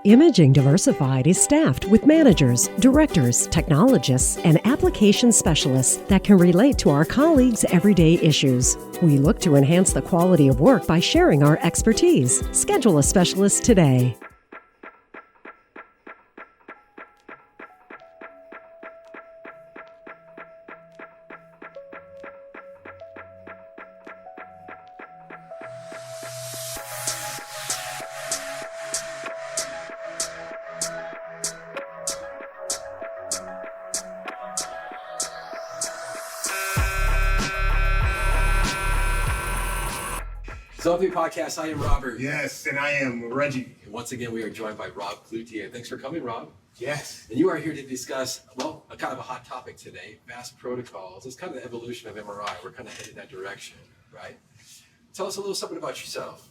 Imaging Diversified is staffed with managers, directors, technologists, and application specialists that can relate to our colleagues' everyday issues. We look to enhance the quality of work by sharing our expertise. Schedule a specialist today. Zombie Podcast, I am Robert. Yes, and I am Reggie. And once again, we are joined by Rob Cloutier. Thanks for coming, Rob. Yes. And you are here to discuss, well, a kind of a hot topic today, fast protocols. It's kind of the evolution of MRI. We're kind of headed that direction, right? Tell us a little something about yourself.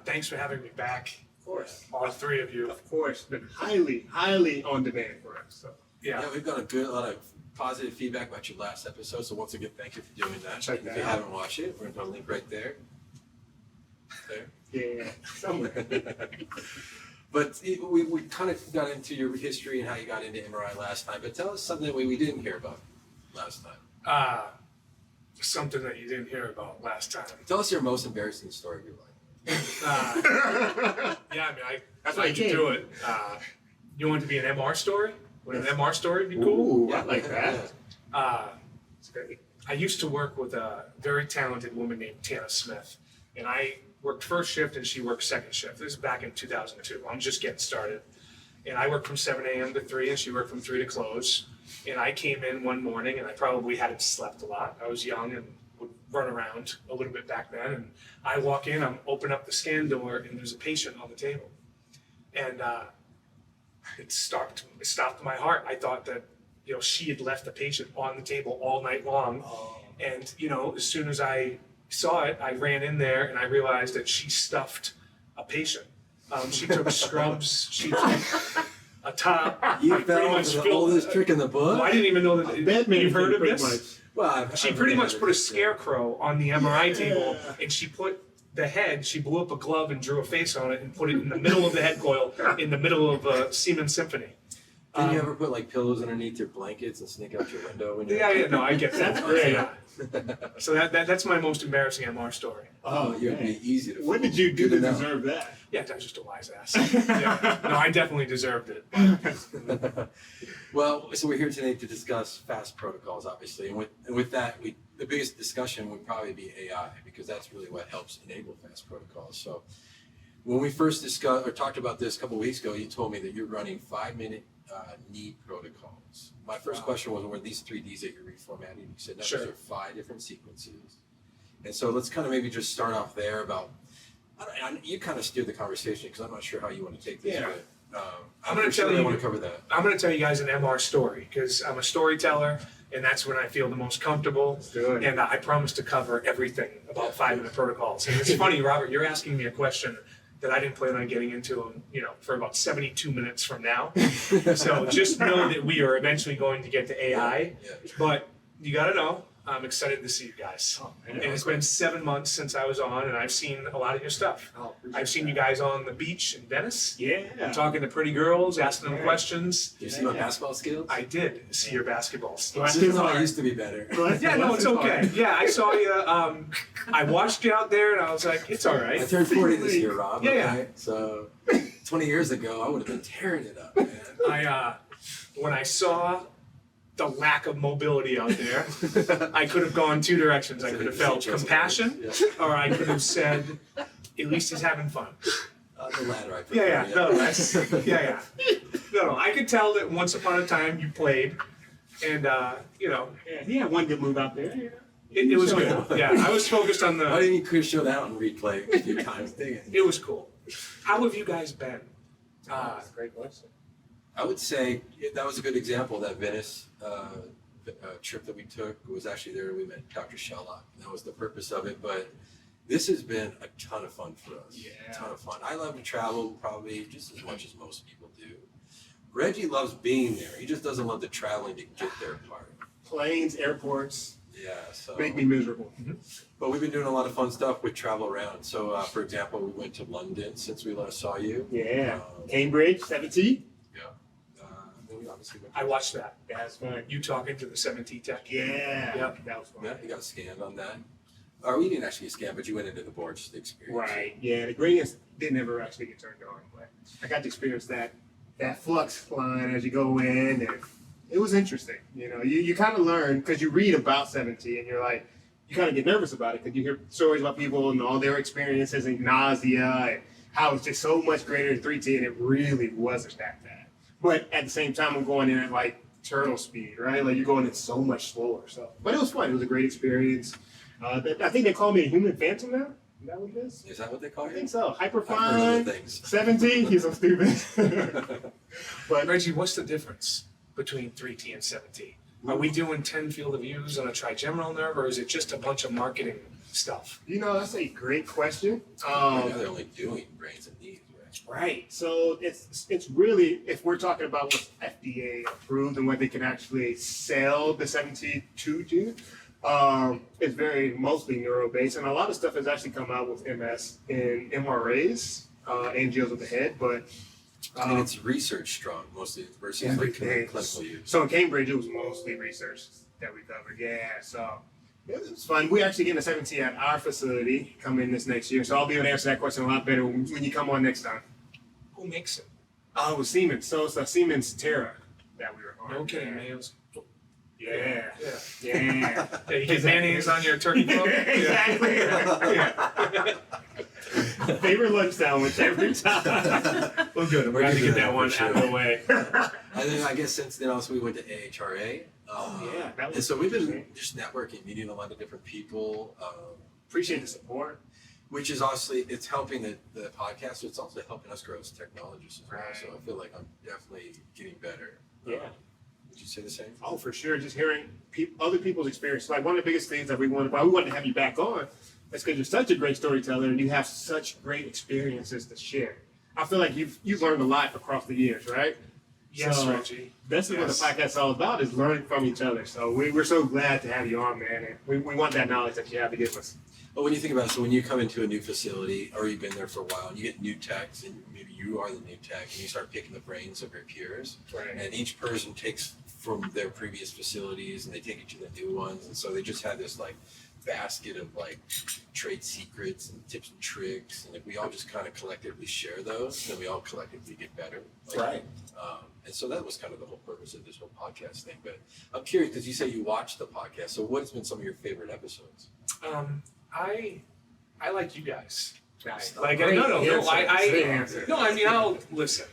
Thanks for having me back. Of course. All three of you. Of course. Been highly on demand for us. So. Yeah, We've got a lot of positive feedback about your last episode. So once again, thank you for doing that. Check if that you out. haven't watched it, we're going to put a link right there. There. Yeah, somewhere. But we kind of got into your history and how you got into MRI last time. But tell us something that we didn't hear about last time. something that you didn't hear about last time. Tell us your most embarrassing story of your life. Yeah, I mean, That's I why like you to came. do it. You want it to be an MR story? Would an MR story be cool? Ooh, I like that. It's great. I used to work with a very talented woman named Tana Smith, and I worked first shift and she worked second shift. This is back in 2002. I'm just getting started. And I worked from 7 a.m. to 3 and she worked from 3 to close. And I came in one morning and I probably hadn't slept a lot. I was young and would run around a little bit back then. And I walk in, I'm open up the scan door and there's a patient on the table. And it stopped my heart. I thought that, she had left the patient on the table all night long. And, as soon as I saw it, I ran in there and I realized that she stuffed a patient. She took scrubs, she took a top. You I pretty fell much for the filled- oldest trick in the book? Well, I didn't even know that. Batman You've heard of pretty this? Well, She I've pretty heard much of put a it. scarecrow on the MRI table and she put the head, she blew up a glove and drew a face on it and put it in the middle of the head coil in the middle of Siemens Symphony. Didn't you ever put like pillows underneath your blankets and sneak out your window? When you're Yeah, no, I get that. That's great. Yeah. So that's my most embarrassing MR story. Oh, you'd be easy to What fool. did you do to Good know. deserve that? Yeah, that's just a wise ass. Yeah. No, I definitely deserved it. Well, so we're here today to discuss fast protocols, obviously, and with that, the biggest discussion would probably be AI, because that's really what helps enable fast protocols. So when we first discussed or talked about this a couple of weeks ago, you told me that you're running 5-minute knee protocols. My first question was, were these 3Ds that you're reformatting? You said, no, Sure. those are 5 different sequences. And so let's kind of maybe just start off there about, you kind of steered the conversation because I'm not sure how you want to take this, Yeah. but I'm going to tell I you. want to cover that. I'm going to tell you guys an MR story because I'm a storyteller, and that's when I feel the most comfortable. Let's do it. And I promise to cover everything about 5-minute protocols. And it's funny, Robert, you're asking me a question that I didn't plan on getting into, for about 72 minutes from now. So just know that we are eventually going to get to AI. Yeah. But you got to know, I'm excited to see you guys. Oh, man. And it's been 7 months since I was on, and I've seen a lot of your stuff. Oh, appreciate I've seen you guys on the beach in Venice, Yeah. talking to pretty girls, asking them Yeah. questions. Do you see my basketball skills? I did see your basketball Well, skills. This is how I used to be better. Yeah, no, it's okay. Yeah, I saw you. I watched you out there, and I was like, it's all I right. turned 40 this year, Rob. Yeah, yeah. Okay? So 20 years ago, I would have been tearing it up, man. When I saw the lack of mobility out there, I could have gone 2 directions. I could have felt compassion, Yeah. or I could have said, at least he's having fun. The latter, I prefer. Yeah. No, I could tell that once upon a time you played, and Yeah, he had one good move out there. it was good. Yeah, I was focused on Why the. didn't you show that on replay a few times? Dang it. It was cool. How have you guys been? That's a great question. I would say that was a good example. That Venice trip that we took was actually there. We met Dr. Shellock. That was the purpose of it. But this has been a ton of fun for us. Yeah. A ton of fun. I love to travel probably just as much as most people do. Reggie loves being there. He just doesn't love the traveling to get there part. Planes, airports, Yeah, so make me miserable. but we've been doing a lot of fun stuff with travel around. So, for example, we went to London since we last saw you. Yeah, Cambridge, 17. Yeah. Then we obviously went I watched that. That's fun. You talking to the 17 tech. Yeah, Yep. that was fun. Yeah, you got scanned on that. Or we didn't actually scan, but you went into the board just to experience. Right. Yeah, the gradients didn't ever actually get turned on, but I got to experience that flux line as you go in, and it was interesting. You know, you kind of learn because you read about 17, and you're like, you kind of get nervous about it because you hear stories about people and all their experiences and nausea and how it's just so much greater than 3T, and it really wasn't that bad. But at the same time, I'm going in at like turtle speed, right? Like you're going in so much slower. So, but it was fun. It was a great experience. I think they call me a human phantom now. Is that what it is? Is that what they call I you? think so. I've heard Hyperfine. other things. 17. He's so stupid. But Reggie, what's the difference between 3T and 7T? Are we doing 10 field of views on a trigeminal nerve, or is it just a bunch of marketing stuff? you know, that's a great question. Right now they're only doing brains and knees, right? Right. So it's really, if we're talking about what's FDA approved and what they can actually sell the 72 to, it's very mostly neuro based, and a lot of stuff has actually come out with MS and MRAs, angios of the head, but I mean, it's research strong mostly versus like everything. clinical use. So in Cambridge, it was mostly research that we covered. Yeah. So it was fun. We actually getting a 17 at our facility coming this next year, so I'll be able to answer that question a lot better when you come on next time. Who makes it? Oh, it was Siemens. So it's a Siemens Terra that we were on. No kidding, man. It was- Yeah. Yeah. Yeah. Yeah, you get mayonnaise on your turkey club? Exactly. Yeah. Favorite lunch sandwich every time. Well, good. I'm We're glad to giving get that that one for out of the way. And then I guess since then also we went to AHRA. Yeah, that was and so we've been interesting. just networking, meeting a lot of different people, Appreciate the support. which is obviously, it's helping the podcast, so it's also helping us grow as technologists as well. Right. So I feel like I'm definitely getting better. Yeah. Would you say the same? Oh, for sure. Just hearing other people's experience. Like one of the biggest things that why we wanted to have you back on, is because you're such a great storyteller and you have such great experiences to share. I feel like you've learned a lot across the years, right? Yes, So, Reggie. That's what the Yes. podcast is all about, is learning from each other. So we're so glad to have you on, man. And we want that knowledge that you have to give us. But when you think about it, so when you come into a new facility or you've been there for a while and you get new techs and maybe you are the new tech and you start picking the brains of your peers, Right. and each person takes from their previous facilities and they take it to the new ones, and so they just have this like basket of like trade secrets and tips and tricks, and if we all just kind of collectively share those, then we all collectively get better. Like, Right. And so that was kind of the whole purpose of this whole podcast thing. But I'm curious because you say you watched the podcast, so what has been some of your favorite episodes? I like you guys. Nice. Like, Great no, answer. Great I answer. no, I mean, I'll listen.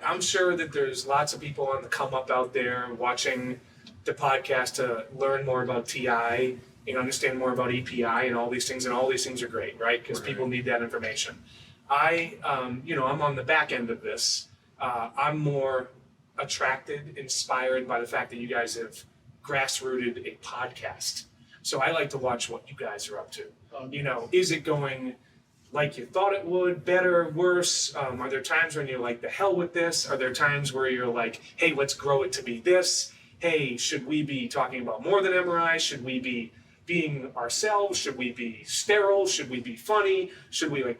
I'm sure that there's lots of people on the come up out there watching the podcast to learn more about TI and understand more about EPI and all these things are great, right? Because people need that information. I'm on the back end of this. I'm more attracted, inspired by the fact that you guys have grassrooted a podcast. So I like to watch what you guys are up to. Is it going like you thought it would, better, worse? Are there times when you're like, the hell with this? Are there times where you're like, hey, let's grow it to be this? Hey, should we be talking about more than MRI? Should we be being ourselves? Should we be sterile? Should we be funny?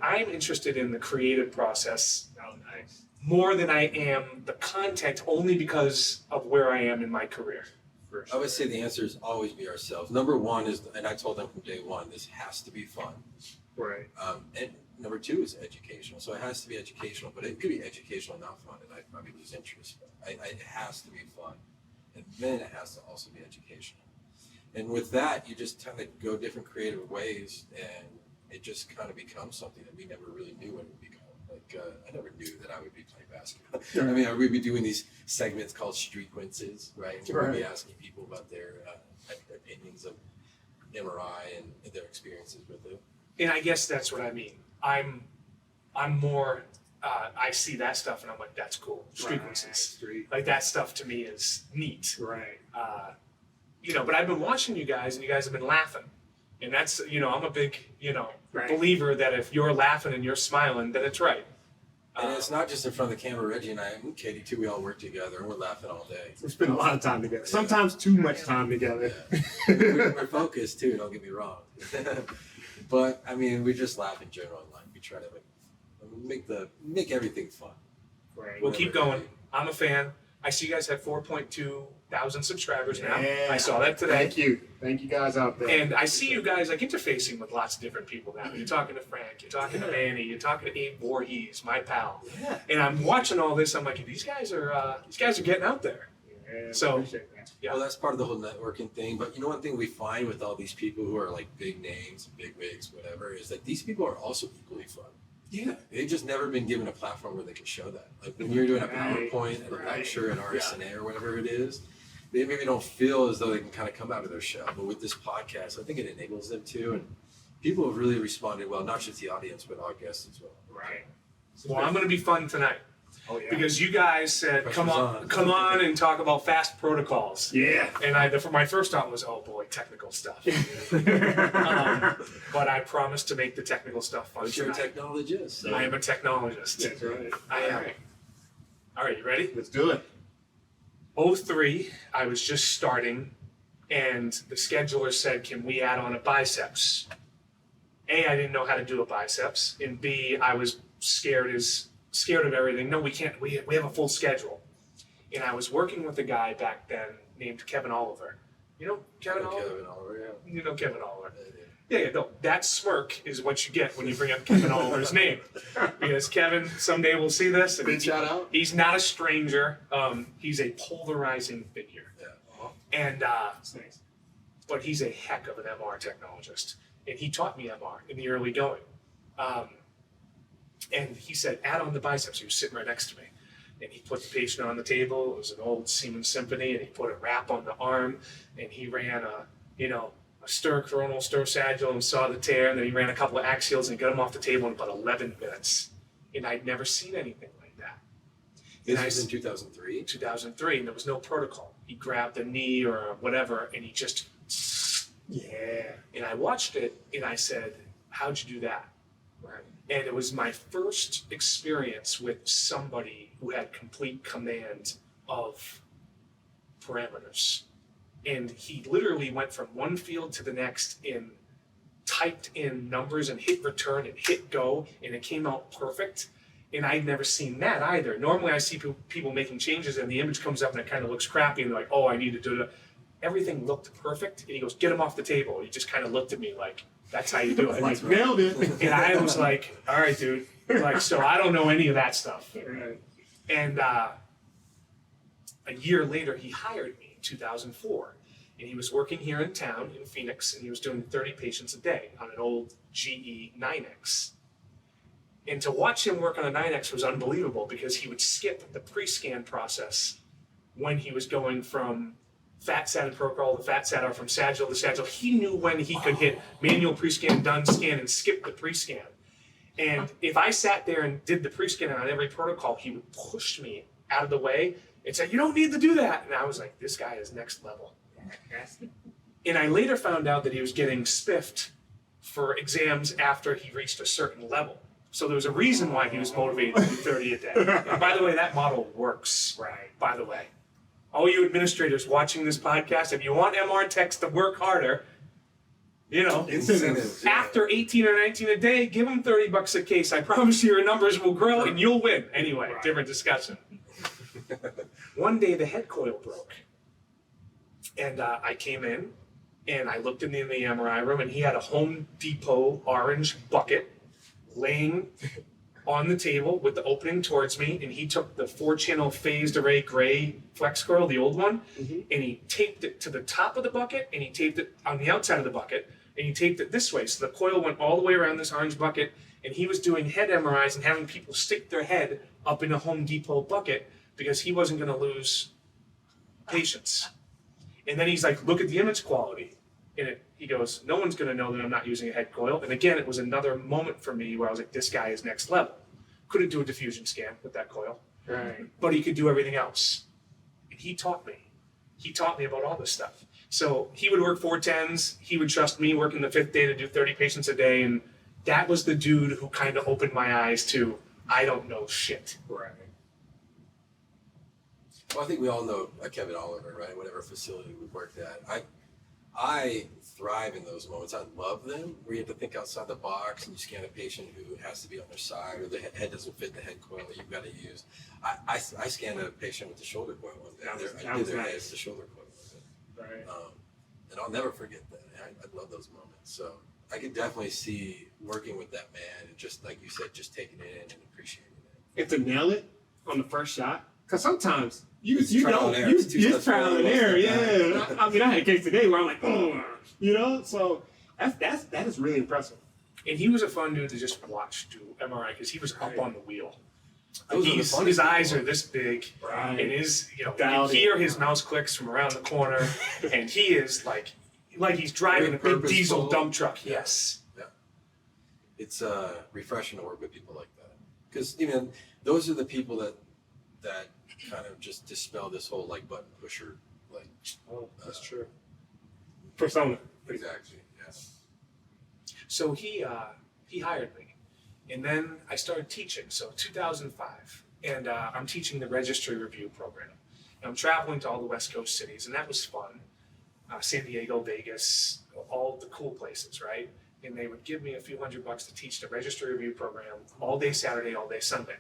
I'm interested in the creative process Oh, nice. more than I am the content, only because of where I am in my career. For I would say the answer is always be ourselves. Number one is, and I told them from day one, this has to be fun. Right. And number two is educational. So it has to be educational, but it could be educational, not fun, and I'd probably lose interest. It has to be fun. And then it has to also be educational. And with that, you just kind of go different creative ways, and it just kind of becomes something that we never really knew what it would become. Like, I never knew that I would be playing basketball. I mean, we'd be doing these segments called Streetquences, right? And we'd be asking people about their opinions of MRI and their experiences with it. And I guess that's what I mean. I'm more, I see that stuff and I'm like, that's cool. Frequencies. Like that stuff to me is neat. Right. But I've been watching you guys and you guys have been laughing. And that's, I'm a big, Right. believer that if you're laughing and you're smiling, then it's right. And it's not just in front of the camera. Reggie and I, and Katie too, we all work together and we're laughing all day. We spend a lot of time together. Sometimes too much time together. Yeah. We're focused too, don't get me wrong. But I mean, we just laugh in general in life. We try to make everything fun. Right. We'll keep going. I'm a fan. I see you guys have 4.2 thousand subscribers now. Yeah. I saw that today. Thank you guys out there. And I see you guys like interfacing with lots of different people now. You're talking to Frank, you're talking to Manny, you're talking to Abe Voorhees, my pal. Yeah. And I'm watching all this. I'm like, these guys are getting out there. Yeah, So- appreciate that. Yeah. Well, that's part of the whole networking thing. But you know, one thing we find with all these people who are like big names, big wigs, whatever, is that these people are also equally fun. Yeah. They've just never been given a platform where they can show that. Like when you're doing a PowerPoint and a lecture, an RSNA or whatever it is, they maybe don't feel as though they can kind of come out of their shell. But with this podcast, I think it enables them to. And people have really responded well, not just the audience, but our guests as well. Right. Well, I'm going to be fun tonight Oh yeah. because you guys said, come on and talk about fast protocols. Yeah. And my first thought was, oh boy, technical stuff. But I promised to make the technical stuff fun But you're a tonight. technologist. So. I am a technologist. That's right. I am. All right, you ready? Let's do it. 03, I was just starting, and the scheduler said, can we add on a biceps? A, I didn't know how to do a biceps, and B, I was scared of everything. No, we can't. We have a full schedule. And I was working with a guy back then named Kevin Oliver. You know Kevin Oliver? Kevin Oliver, yeah. You know Kevin Oliver. Yeah, no, that smirk is what you get when you bring up Kevin Oliver's name. Because Kevin, someday we'll see this. And Big shout out. He's not a stranger. He's a polarizing figure. Yeah. And, That's nice. but he's a heck of an MR technologist. And he taught me MR in the early going. And he said, add on the biceps. He was sitting right next to me. And he put the patient on the table. It was an old Siemens Symphony. And he put a wrap on the arm. And he ran a stercoronal, sterosagittal, and saw the tear. And then he ran a couple of axials and got him off the table in about 11 minutes. And I'd never seen anything like that. This was in 2003? 2003, and there was no protocol. He grabbed a knee or whatever, and he just, Yeah. and I watched it, and I said, how'd you do that? Right. And it was my first experience with somebody who had complete command of parameters. And he literally went from one field to the next and typed in numbers and hit return and hit go, and it came out perfect. And I'd never seen that either. Normally I see people making changes and the image comes up and it kind of looks crappy and they're like, oh, I need to do it. Everything looked perfect. And he goes, get him off the table. He just kind of looked at me like, that's how you do it. Like, nailed it. And I was like, all right, dude. Like, so I don't know any of that stuff. Right. And a year later, he hired me in 2004. And he was working here in town in Phoenix, and he was doing 30 patients a day on an old GE 9X. And to watch him work on a 9X was unbelievable because he would skip the pre-scan process when he was going from fat SAT protocol to fat SAT or from sagittal to sagittal. He knew when he could hit manual pre-scan, done scan, and skip the pre-scan. And if I sat there and did the pre-scan on every protocol, he would push me out of the way and say, you don't need to do that. And I was like, this guy is next level. And I later found out that he was getting spiffed for exams after he reached a certain level. So there was a reason why he was motivated to do 30 a day. And by the way, that model works. Right. By the way, all you administrators watching this podcast, if you want MR techs to work harder, you know, Incentives, yeah. after 18 or 19 a day, give them $30 a case. I promise you your numbers will grow and you'll win. Anyway, Right. different discussion. One day the head coil broke. And I came in and I looked in the MRI room and he had a Home Depot orange bucket laying on the table with the opening towards me, and he took the 4-channel phased array gray flex coil, the old one, and he taped it to the top of the bucket, and he taped it on the outside of the bucket, and he taped it this way. So the coil went all the way around this orange bucket, and he was doing head MRIs and having people stick their head up in a Home Depot bucket because he wasn't going to lose patients. And then he's like, look at the image quality. And he goes, no one's going to know that I'm not using a head coil. And again, it was another moment for me where I was like, this guy is next level. Couldn't do a diffusion scan with that coil, Right. but he could do everything else. And he taught me. He taught me about all this stuff. So he would work 410s. He would trust me working the 5th day to do 30 patients a day. And that was the dude who kind of opened my eyes to, I don't know shit. Right. Well, I think we all know Kevin Oliver, right? Whatever facility we worked at. I thrive in those moments. I love them where you have to think outside the box and you scan a patient who has to be on their side or the head doesn't fit the head coil that you've got to use. I scanned a patient with the shoulder coil one day. I did their head, the shoulder coil. Right. And I'll never forget that. I love those moments. So I could definitely see working with that man and just like you said, just taking it in and appreciating it. And to nail it on the first shot, because sometimes you trial don't, and error. you trial and error, yeah. I mean, I had a case today where I'm like, oh, you know, so that is really impressive. And he was a fun dude to just watch do MRI because he was up on the wheel. Those are the funny His eyes people. are this big, Right. and his, you Dialed can hear in. his mouse clicks from around the corner, and he is like he's driving a Very big diesel purposeful. dump truck. Yeah. Yes. Yeah. It's refreshing to work with people like that. Because, those are the people that kind of just dispel this whole like button pusher, like. Oh, that's true. Persona. Exactly, yes. So he hired me, and then I started teaching. So 2005, and I'm teaching the registry review program. And I'm traveling to all the West Coast cities, and that was fun. San Diego, Vegas, all the cool places, right? And they would give me a few $100 to teach the registry review program all day Saturday, all day Sunday.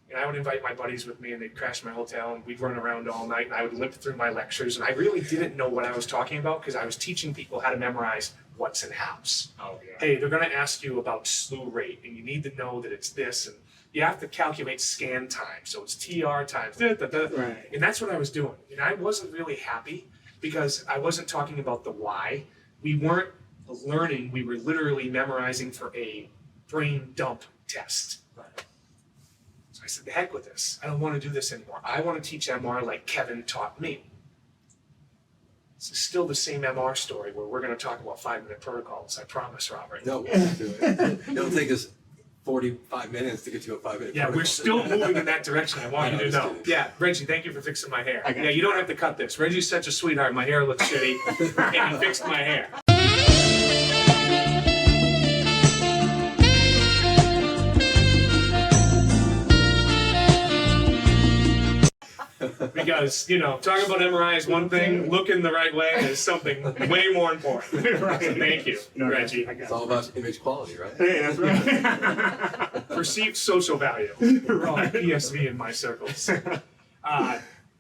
And I would invite my buddies with me, and they'd crash my hotel, and we'd run around all night, and I would limp through my lectures, and I really didn't know what I was talking about because I was teaching people how to memorize what's and hows. Oh, yeah. Hey, they're going to ask you about slew rate, and you need to know that it's this, and you have to calculate scan time, so it's TR times da, da, da. Right. And that's what I was doing. And I wasn't really happy because I wasn't talking about the why. We weren't learning, we were literally memorizing for a brain dump test. So I said, the heck with this. I don't want to do this anymore. I want to teach MR like Kevin taught me. This is still the same MR story where we're going to talk about 5-minute protocols, I promise, Robert. No, we'll do it. It'll take us 45 minutes to get to a 5-minute Yeah, we're still moving in that direction. I want you to know. Understood. Yeah, Reggie, thank you for fixing my hair. I got Yeah, you. you don't have to cut this. Reggie's such a sweetheart. My hair looks shitty, and he fixed my hair. Because, talking about MRI is one thing, looking the right way is something way more important. Right. So thank you, No, Reggie. I got It's all about image quality, right? Hey, that's right. Perceived social value. Right. PSV in my circles.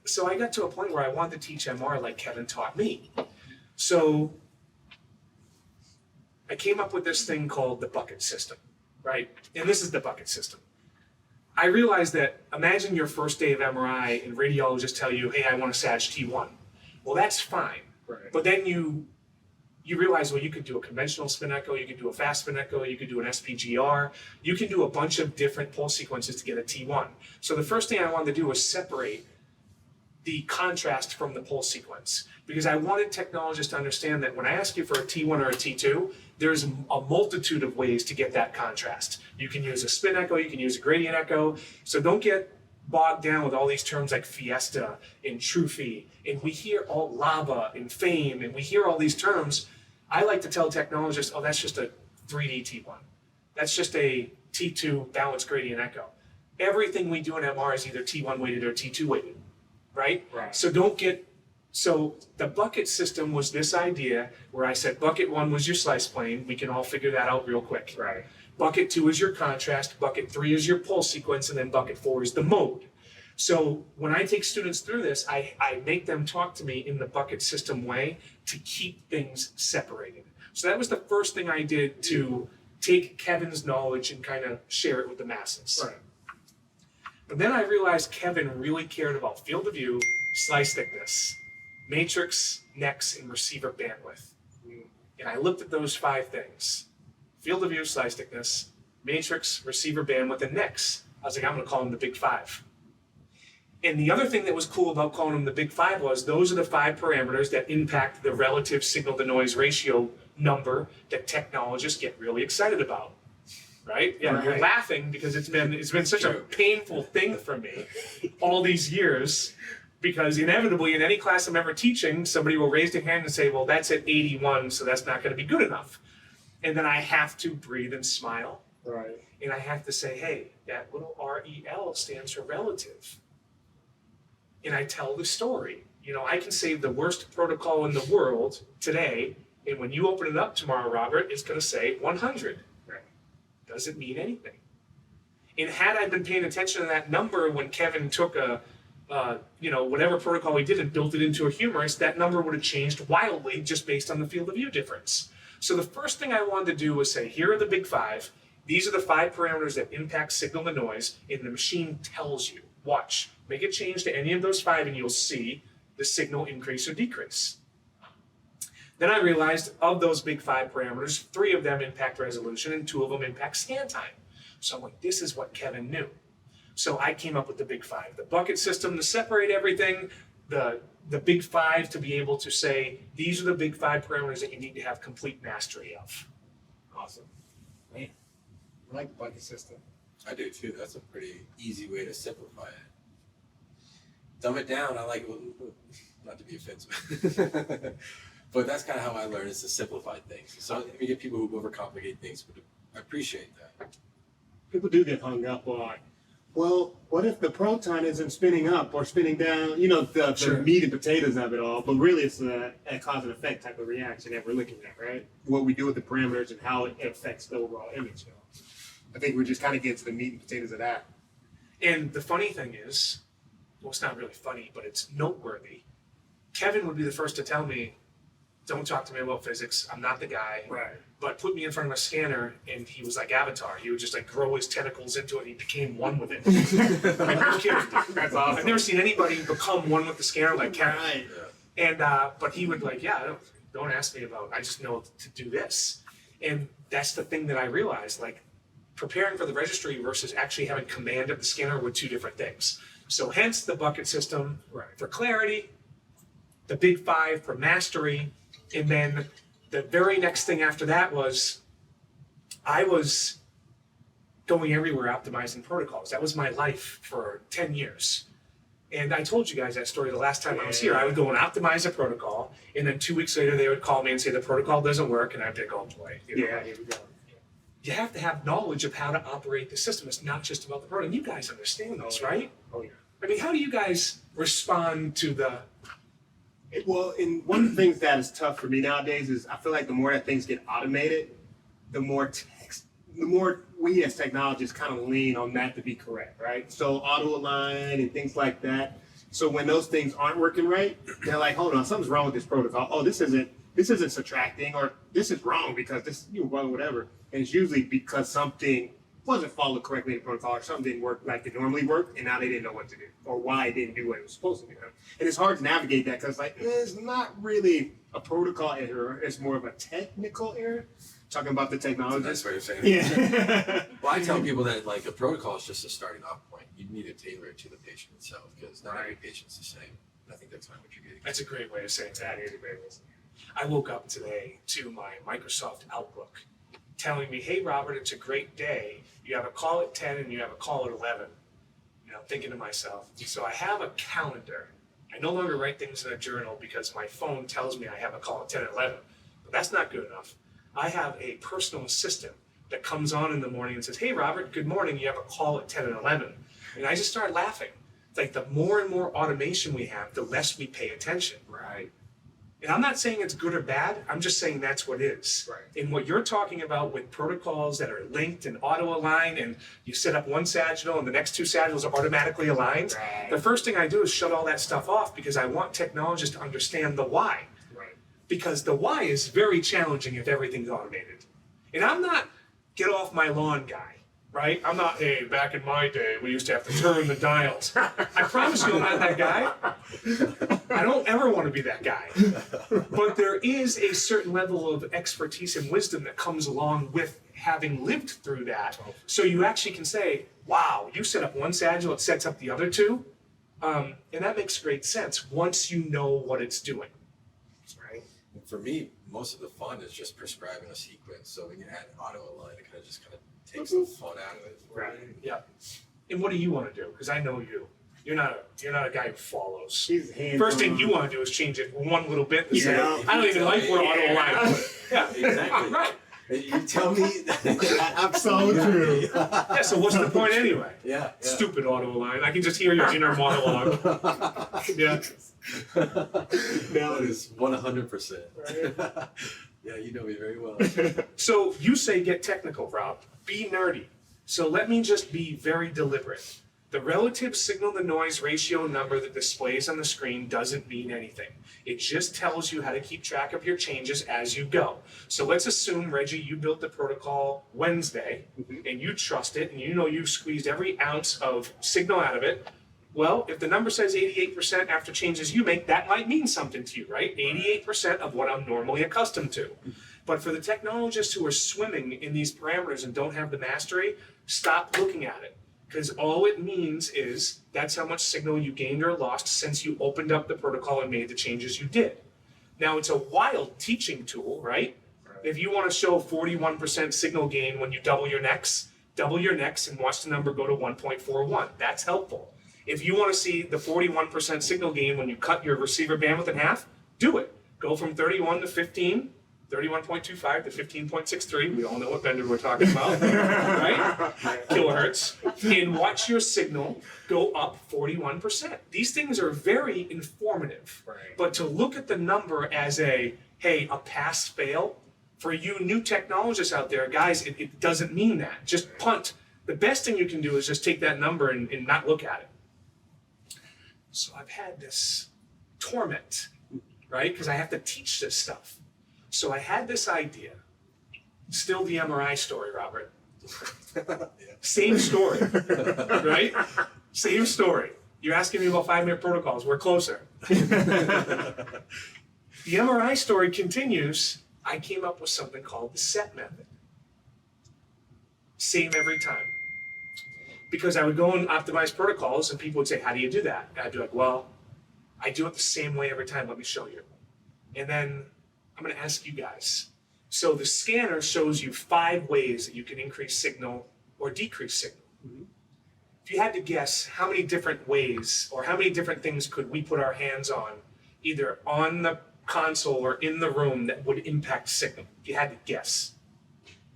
So I got to a point where I wanted to teach MR like Kevin taught me. So I came up with this thing called the bucket system, right? And this is the bucket system. I realized that, imagine your first day of MRI and radiologists tell you, hey, I want a SAG T1. Well, that's fine. Right. But then you realize, well, you could do a conventional spin echo, you could do a fast spin echo, you could do an SPGR, you can do a bunch of different pulse sequences to get a T1. So the first thing I wanted to do was separate the contrast from the pulse sequence, because I wanted technologists to understand that when I ask you for a T1 or a T2, there's a multitude of ways to get that contrast. You can use a spin echo, you can use a gradient echo, so don't get bogged down with all these terms like fiesta and trophy, and we hear all lava and fame, and we hear all these terms. I like to tell technologists, oh, that's just a 3D T1. That's just a T2 balanced gradient echo. Everything we do in MR is either T1 weighted or T2 weighted, right? Right. So the bucket system was this idea where I said bucket 1 was your slice plane. We can all figure that out real quick. Right. Bucket 2 is your contrast, bucket 3 is your pulse sequence, and then bucket 4 is the mode. So when I take students through this, I make them talk to me in the bucket system way to keep things separated. So that was the first thing I did to take Kevin's knowledge and kind of share it with the masses. Right. But then I realized Kevin really cared about field of view, slice thickness, matrix, nex, and receiver bandwidth. And I looked at those 5 things: field of view, slice thickness, matrix, receiver bandwidth, and nex. I was like, I'm going to call them the big 5. And the other thing that was cool about calling them the big 5 was those are the 5 parameters that impact the relative signal-to-noise ratio number that technologists get really excited about. Right? Yeah, Right. You're laughing because it's been such a painful thing for me all these years, because inevitably in any class I'm ever teaching, somebody will raise their hand and say, well, that's at 81, so that's not going to be good enough. And then I have to breathe and smile Right. And I have to say, hey, that little REL stands for relative. And I tell the story. You know, I can say the worst protocol in the world today, and when you open it up tomorrow, Robert, it's going to say 100. Right. Doesn't mean anything. And had I been paying attention to that number when Kevin took whatever protocol he did and built it into a humerus, that number would have changed wildly just based on the field of view difference. So the first thing I wanted to do was say, here are the big 5. These are the 5 parameters that impact signal to noise, and the machine tells you. Watch. Make a change to any of those 5, and you'll see the signal increase or decrease. Then I realized of those big 5 parameters, 3 of them impact resolution, and 2 of them impact scan time. So I'm like, this is what Kevin knew. So I came up with the big 5, the bucket system to separate everything, the big 5 to be able to say, these are the big 5 parameters that you need to have complete mastery of. Awesome. Man, I like the bucket system. I do too. That's a pretty easy way to simplify it. Dumb it down. I like, not to be offensive, but that's kind of how I learn, is to simplify things. So we get people who overcomplicate things, but I appreciate that. People do get hung up on, well, what if the proton isn't spinning up or spinning down? You know, the meat and potatoes of it all, but really it's a cause and effect type of reaction that we're looking at, right? What we do with the parameters and how it affects the overall image. You know? I think we're just kind of getting to the meat and potatoes of that. And the funny thing is, well, it's not really funny, but it's noteworthy. Kevin would be the first to tell me, don't talk to me about physics. I'm not the guy. Right. But put me in front of a scanner, and he was like Avatar. He would just like grow his tentacles into it, and he became one with it. Like, no kidding. That's awesome. I've never seen anybody become one with the scanner like Kevin. Right. And but he would like, yeah, don't ask me about. I just know to do this. And that's the thing that I realized. Like, preparing for the registry versus actually having command of the scanner were 2 different things. So hence the bucket system for clarity, the big 5 for mastery, and then the very next thing after that was I was going everywhere optimizing protocols. That was my life for 10 years. And I told you guys that story the last time I was here. I would go and optimize a protocol, and then 2 weeks later they would call me and say the protocol doesn't work, and I'd be like, oh boy. You know, Yeah, here we go. You have to have knowledge of how to operate the system. It's not just about the protocol. You guys understand this, right? Oh, yeah. I mean, how do you guys respond to the... And one of the things that is tough for me nowadays is I feel like the more that things get automated, the more we as technologists kind of lean on that to be correct, right? So auto align and things like that. So when those things aren't working right, they're like, hold on, something's wrong with this protocol. Oh, this isn't subtracting, or this is wrong because this, whatever. And it's usually because something wasn't followed correctly in the protocol, or something didn't work like it normally worked, and now they didn't know what to do, or why it didn't do what it was supposed to do. And it's hard to navigate that because, like, it's not really a protocol error, it's more of a technical error. Talking about the technology. That's what you're saying. Yeah. Well, I tell people that, like, a protocol is just a starting off point. You need to tailor it to the patient itself, because not every patient's the same. And I think that's not what you're getting. That's a great way of saying that. I woke up today to my Microsoft Outlook telling me, hey, Robert, it's a great day. You have a call at 10 and you have a call at 11. And I'm thinking to myself, so I have a calendar. I no longer write things in a journal because my phone tells me I have a call at 10 and 11. But that's not good enough. I have a personal assistant that comes on in the morning and says, hey, Robert, good morning. You have a call at 10 and 11. And I just start laughing. It's like the more and more automation we have, the less we pay attention. Right. And I'm not saying it's good or bad. I'm just saying that's what is. Right. And what you're talking about with protocols that are linked and auto-align, and you set up one sagittal and the next 2 sagittals are automatically aligned, Right. the first thing I do is shut all that stuff off because I want technologists to understand the why. Right. Because the why is very challenging if everything's automated. And I'm not get off my lawn guy, right? I'm not, hey, back in my day, we used to have to turn the dials. I promise you I'm not that guy. I don't ever want to be that guy. But there is a certain level of expertise and wisdom that comes along with having lived through that. So you actually can say, wow, you set up one sagittal, it sets up the other 2. And that makes great sense once you know what it's doing. Right? And for me, most of the fun is just prescribing a sequence. So when you add auto align, it kind of takes the fun out of it. Right. Yeah. And what do you want to do? Because I know you. You're not a guy who follows. He's hands-on. First thing you want to do is change it one little bit and say, Yeah. I don't even like where auto align. Yeah, Exactly. Right. You tell me. I'm so true. Yeah, so what's the point anyway? Yeah. Stupid auto align. I can just hear your inner monologue. Yeah. That is 100%. Yeah, you know me very well. So you say get technical, Rob. Be nerdy. So let me just be very deliberate. The relative signal-to-noise ratio number that displays on the screen doesn't mean anything. It just tells you how to keep track of your changes as you go. So let's assume, Reggie, you built the protocol Wednesday, and you trust it, and you know you've squeezed every ounce of signal out of it. Well, if the number says 88% after changes you make, that might mean something to you, right? 88% of what I'm normally accustomed to. But for the technologists who are swimming in these parameters and don't have the mastery, stop looking at it. Because all it means is that's how much signal you gained or lost since you opened up the protocol and made the changes you did. Now, it's a wild teaching tool, right? If you want to show 41% signal gain when you double your necks and watch the number go to 1.41. That's helpful. If you want to see the 41% signal gain when you cut your receiver bandwidth in half, do it. Go from 31 to 15, 31.25 to 15.63. We all know what bender we're talking about, right? Kilohertz. And watch your signal go up 41%. These things are very informative. Right. But to look at the number as a pass-fail, for you new technologists out there, guys, it doesn't mean that. Just punt. The best thing you can do is just take that number and not look at it. So I've had this torment, right? Because I have to teach this stuff. So I had this idea. Still the MRI story, Robert. Same story, right? Same story. You're asking me about 5-minute protocols. We're closer. The MRI story continues. I came up with something called the set method. Same every time. Because I would go and optimize protocols and people would say, how do you do that? And I'd be like, well, I do it the same way every time. Let me show you. And then I'm going to ask you guys. So the scanner shows you 5 ways that you can increase signal or decrease signal. If you had to guess how many different ways or how many different things could we put our hands on, either on the console or in the room, that would impact signal? If you had to guess.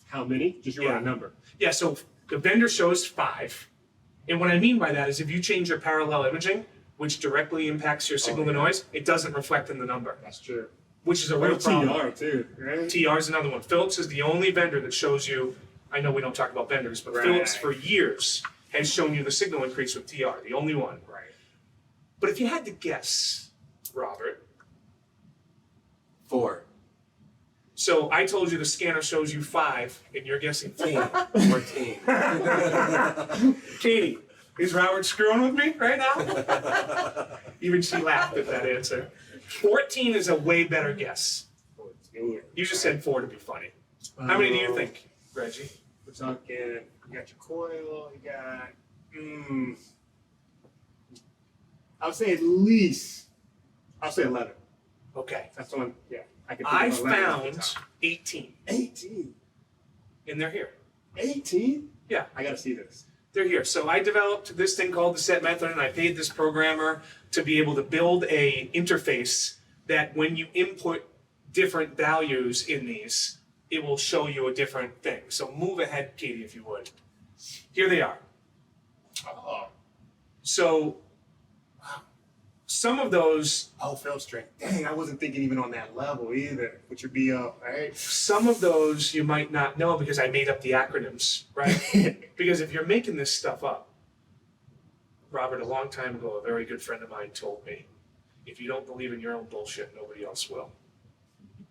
How many? Just you want a number. Yeah, so the vendor shows 5. And what I mean by that is if you change your parallel imaging, which directly impacts your signal to noise, it doesn't reflect in the number. That's true. Which is a real problem. TR too, right? TR is another one. Philips is the only vendor that shows you, I know we don't talk about vendors, but Philips for years has shown you the signal increase with TR, the only one. Right. But if you had to guess, Robert. 4. So I told you the scanner shows you 5, and you're guessing 4. 14. Katie, is Robert screwing with me right now? Even she laughed at that answer. 14 is a way better guess. 14. You just said 4 to be funny. How many do you think, Reggie? We're talking, you got your coil, you got, I would say at least, I'll say 11. Okay. That's the one, yeah. I found 18. 18? And they're here. 18? Yeah. I gotta see this. They're here. So I developed this thing called the set method, and I paid this programmer to be able to build a interface that when you input different values in these, it will show you a different thing. So move ahead, Katie, if you would. Here they are. Oh. So some of those, Film strength. Dang, I wasn't thinking even on that level either. Which would be up, right? some of those you might not know because I made up the acronyms, right? Because if you're making this stuff up, Robert, a long time ago, a very good friend of mine told me, if you don't believe in your own bullshit, nobody else will.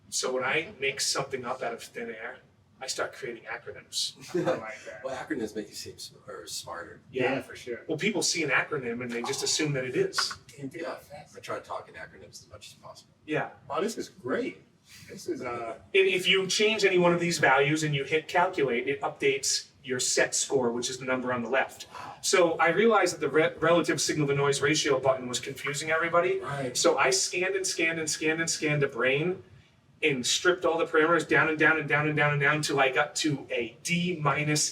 So when I make something up out of thin air, I start creating acronyms. I like that. Well, acronyms make you seem smarter. Yeah, for sure. Well, people see an acronym and they just assume that it is. Yeah. I try to talk in acronyms as much as possible. Yeah. Oh, this is great. This is, And if you change any one of these values and you hit calculate, it updates your set score, which is the number on the left. So I realized that the relative signal to noise ratio button was confusing everybody. Right. So I scanned and scanned and scanned and scanned a brain and stripped all the parameters down and down and down and down and down until I got to a D-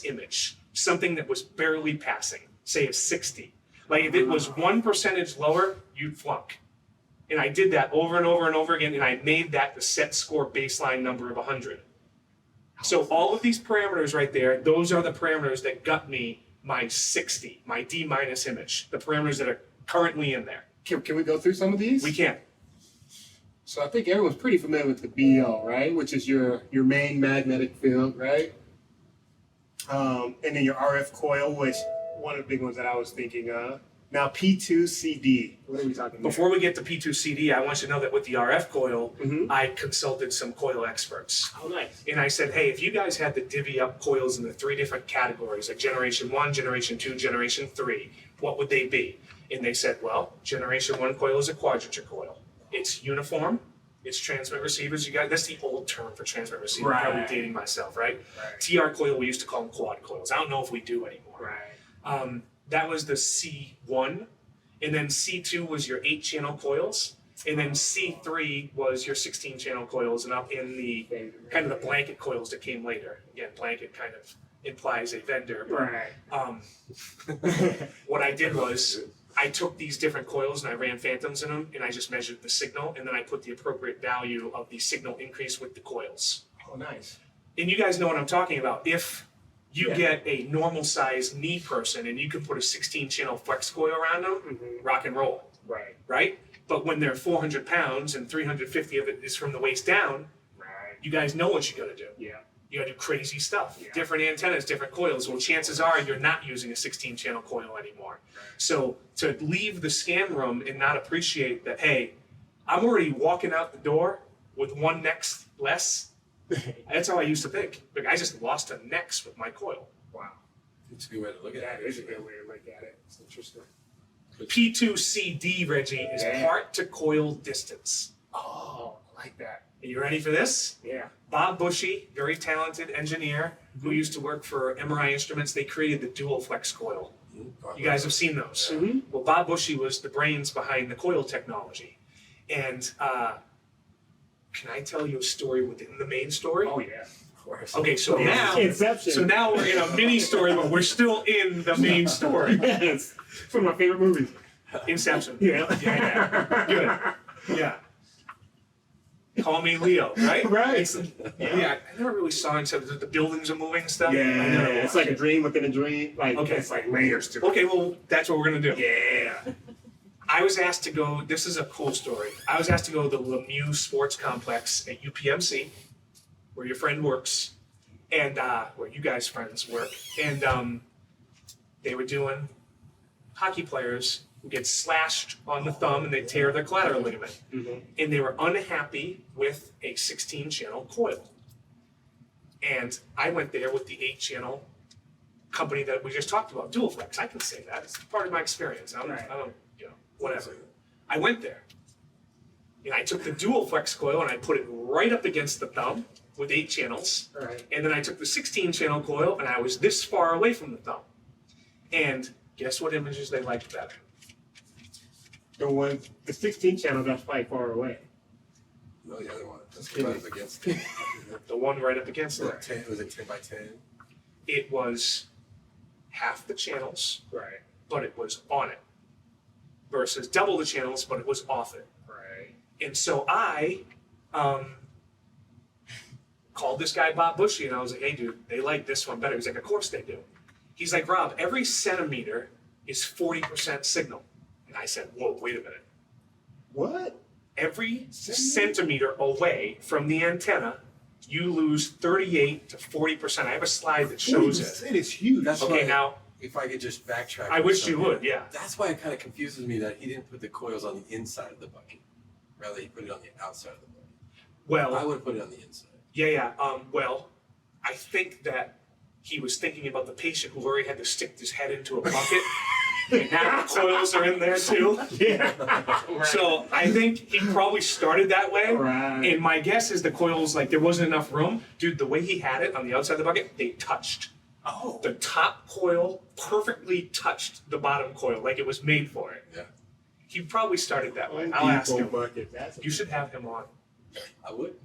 image, something that was barely passing, say a 60. Like if it was 1% lower, you'd flunk. And I did that over and over and over again, and I made that the set score baseline number of 100. So all of these parameters right there, those are the parameters that got me my 60, my D- image, the parameters that are currently in there. Can we go through some of these? We can. So I think everyone's pretty familiar with the BO, right? Which is your main magnetic field, right? And then your RF coil, which one of the big ones that I was thinking of. Now P2CD. What are we talking about? Before we get to P2CD, I want you to know that with the RF coil, Mhm. I consulted some coil experts. Oh, nice. And I said, hey, if you guys had to divvy up coils into 3 different categories, like generation 1, generation 2, generation 3, what would they be? And they said, well, generation 1 coil is a quadrature coil. It's uniform, it's transmit receivers. You guys, that's the old term for transmit receiver. Right. I'm probably dating myself, right? Right. TR coil, we used to call them quad coils. I don't know if we do anymore. Right. That was the C1, and then C2 was your 8-channel coils, and then C3 was your 16-channel coils, and up in the kind of the blanket coils that came later. Again, blanket kind of implies a vendor, but Right. what I did was I took these different coils and I ran phantoms in them, and I just measured the signal, and then I put the appropriate value of the signal increase with the coils. Oh, nice. And you guys know what I'm talking about. If you Yeah. get a normal size knee person and you can put a 16-channel flex coil around them, Mhm. rock and roll, Right. right? But when they're 400 pounds and 350 of it is from the waist down, Right. you guys know what you gotta do. Yeah. You gotta do crazy stuff. Yeah. Different antennas, different coils. Well, chances are you're not using a 16-channel coil anymore. So to leave the scan room and not appreciate that, hey, I'm already walking out the door with one next less. That's how I used to think. Like, I just lost a next with my coil. Wow. It's a good way to look at That it. is a good way to look at it. It's interesting. P2CD, Reggie, is Yeah. part to coil distance. Oh, I like that. Are you ready for this? Yeah. Bob Bushy, very talented engineer who used to work for MRI Instruments, they created the dual flex coil. You guys have seen those. Mhm. Well, Bob Bushy was the brains behind the coil technology. And can I tell you a story within the main story? Oh, yeah. Of course. Okay, so Yeah. now, Inception. so now we're in a mini story, but we're still in the main story. Yes. It's one of my favorite movies. Inception. Yeah. Yeah. Good. Yeah. Call me Leo, right? Right. Yeah. I never really saw Inception. The buildings are moving and stuff. Yeah. I never It's watched like a dream within a dream. Like, Okay. it's like layers to it. Okay, well, that's what we're gonna do. Yeah. I was asked to go, this is a cool story. I was asked to go to the Lemieux Sports Complex at UPMC, where your friend works, and where you guys' friends work. And they were doing hockey players who get slashed on the thumb and they tear their collateral ligament. Mhm. And they were unhappy with a 16-channel coil. And I went there with the 8-channel company that we just talked about, Dualflex. I can say that. It's part of my experience. I don't whatever. I went there. And I took the Dualflex coil and I put it right up against the thumb with 8 channels. All right. And then I took the 16-channel coil and I was this far away from the thumb. And guess what images they liked better? The 16 channel got quite far away. No, the other one. That's right up against it. The one right up against Was it. it 10, was it 10 by 10? It was half the channels, Right. but it was on it. Versus double the channels, but it was off it. Right. And so I called this guy Bob Bushy and I was like, hey dude, they like this one better. He's like, of course they do. He's like, Rob, every centimeter is 40% signal. And I said, whoa, wait a minute. What? Every centimeter away from the antenna, you lose 38 to 40%. I have a slide that shows it. It is huge. That's Okay, why, now, if I could just backtrack. I for wish a you second, would, yeah. That's why it kind of confuses me that he didn't put the coils on the inside of the bucket. Rather, he put it on the outside of the bucket. I Well, would put it on the inside. yeah. Well, I think that he was thinking about the patient who already had to stick his head into a bucket. And now the coils are in there too. Yeah. So I think he probably started that way. Right. And my guess is the coils, like there wasn't enough room. Dude, the way he had it on the outside of the bucket, they touched. Oh. The top coil perfectly touched the bottom coil, like it was made for it. Yeah, He probably started that way. I'll ask him. Bucket. That's You should have him on. I would.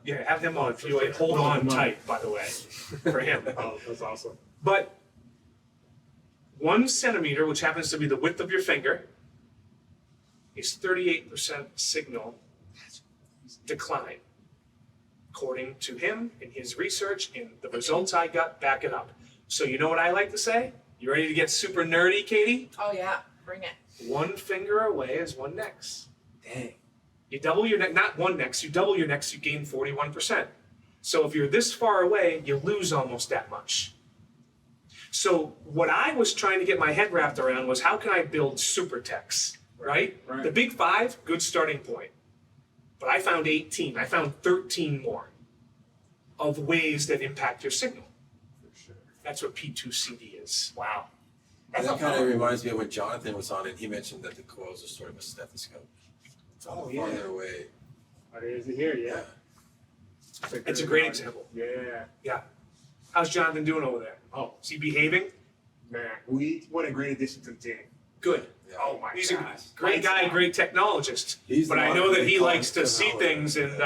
Yeah, have him on. If you hold on tight, by the way, for him. Oh, that's awesome. But 1 centimeter, which happens to be the width of your finger, is 38% signal decline. according to him and his research and the results I got back it up. So you know what I like to say? You ready to get super nerdy, Katie? Oh yeah, bring it. One finger away is one nex. Dang. You double your neck, not one nex, you double your nex, you gain 41%. So if you're this far away, you lose almost that much. So what I was trying to get my head wrapped around was how can I build super techs, right? The big 5, good starting point. But I found 18, I found 13 more of ways that impact your signal. For sure. That's what P2CD is. Wow. And that kind of reminds me of when Jonathan was on it. He mentioned that the coils are sort of a stethoscope. It's Oh, yeah. farther away. Oh, there's it here, yeah. It's a great example. Yeah. Yeah. How's Jonathan doing over there? Oh, Is he behaving? man, what a great addition to the team. Good. Yeah. Oh my He's a gosh. great guy, great technologist. He's But the I one know that that he calls likes to see technology. things and,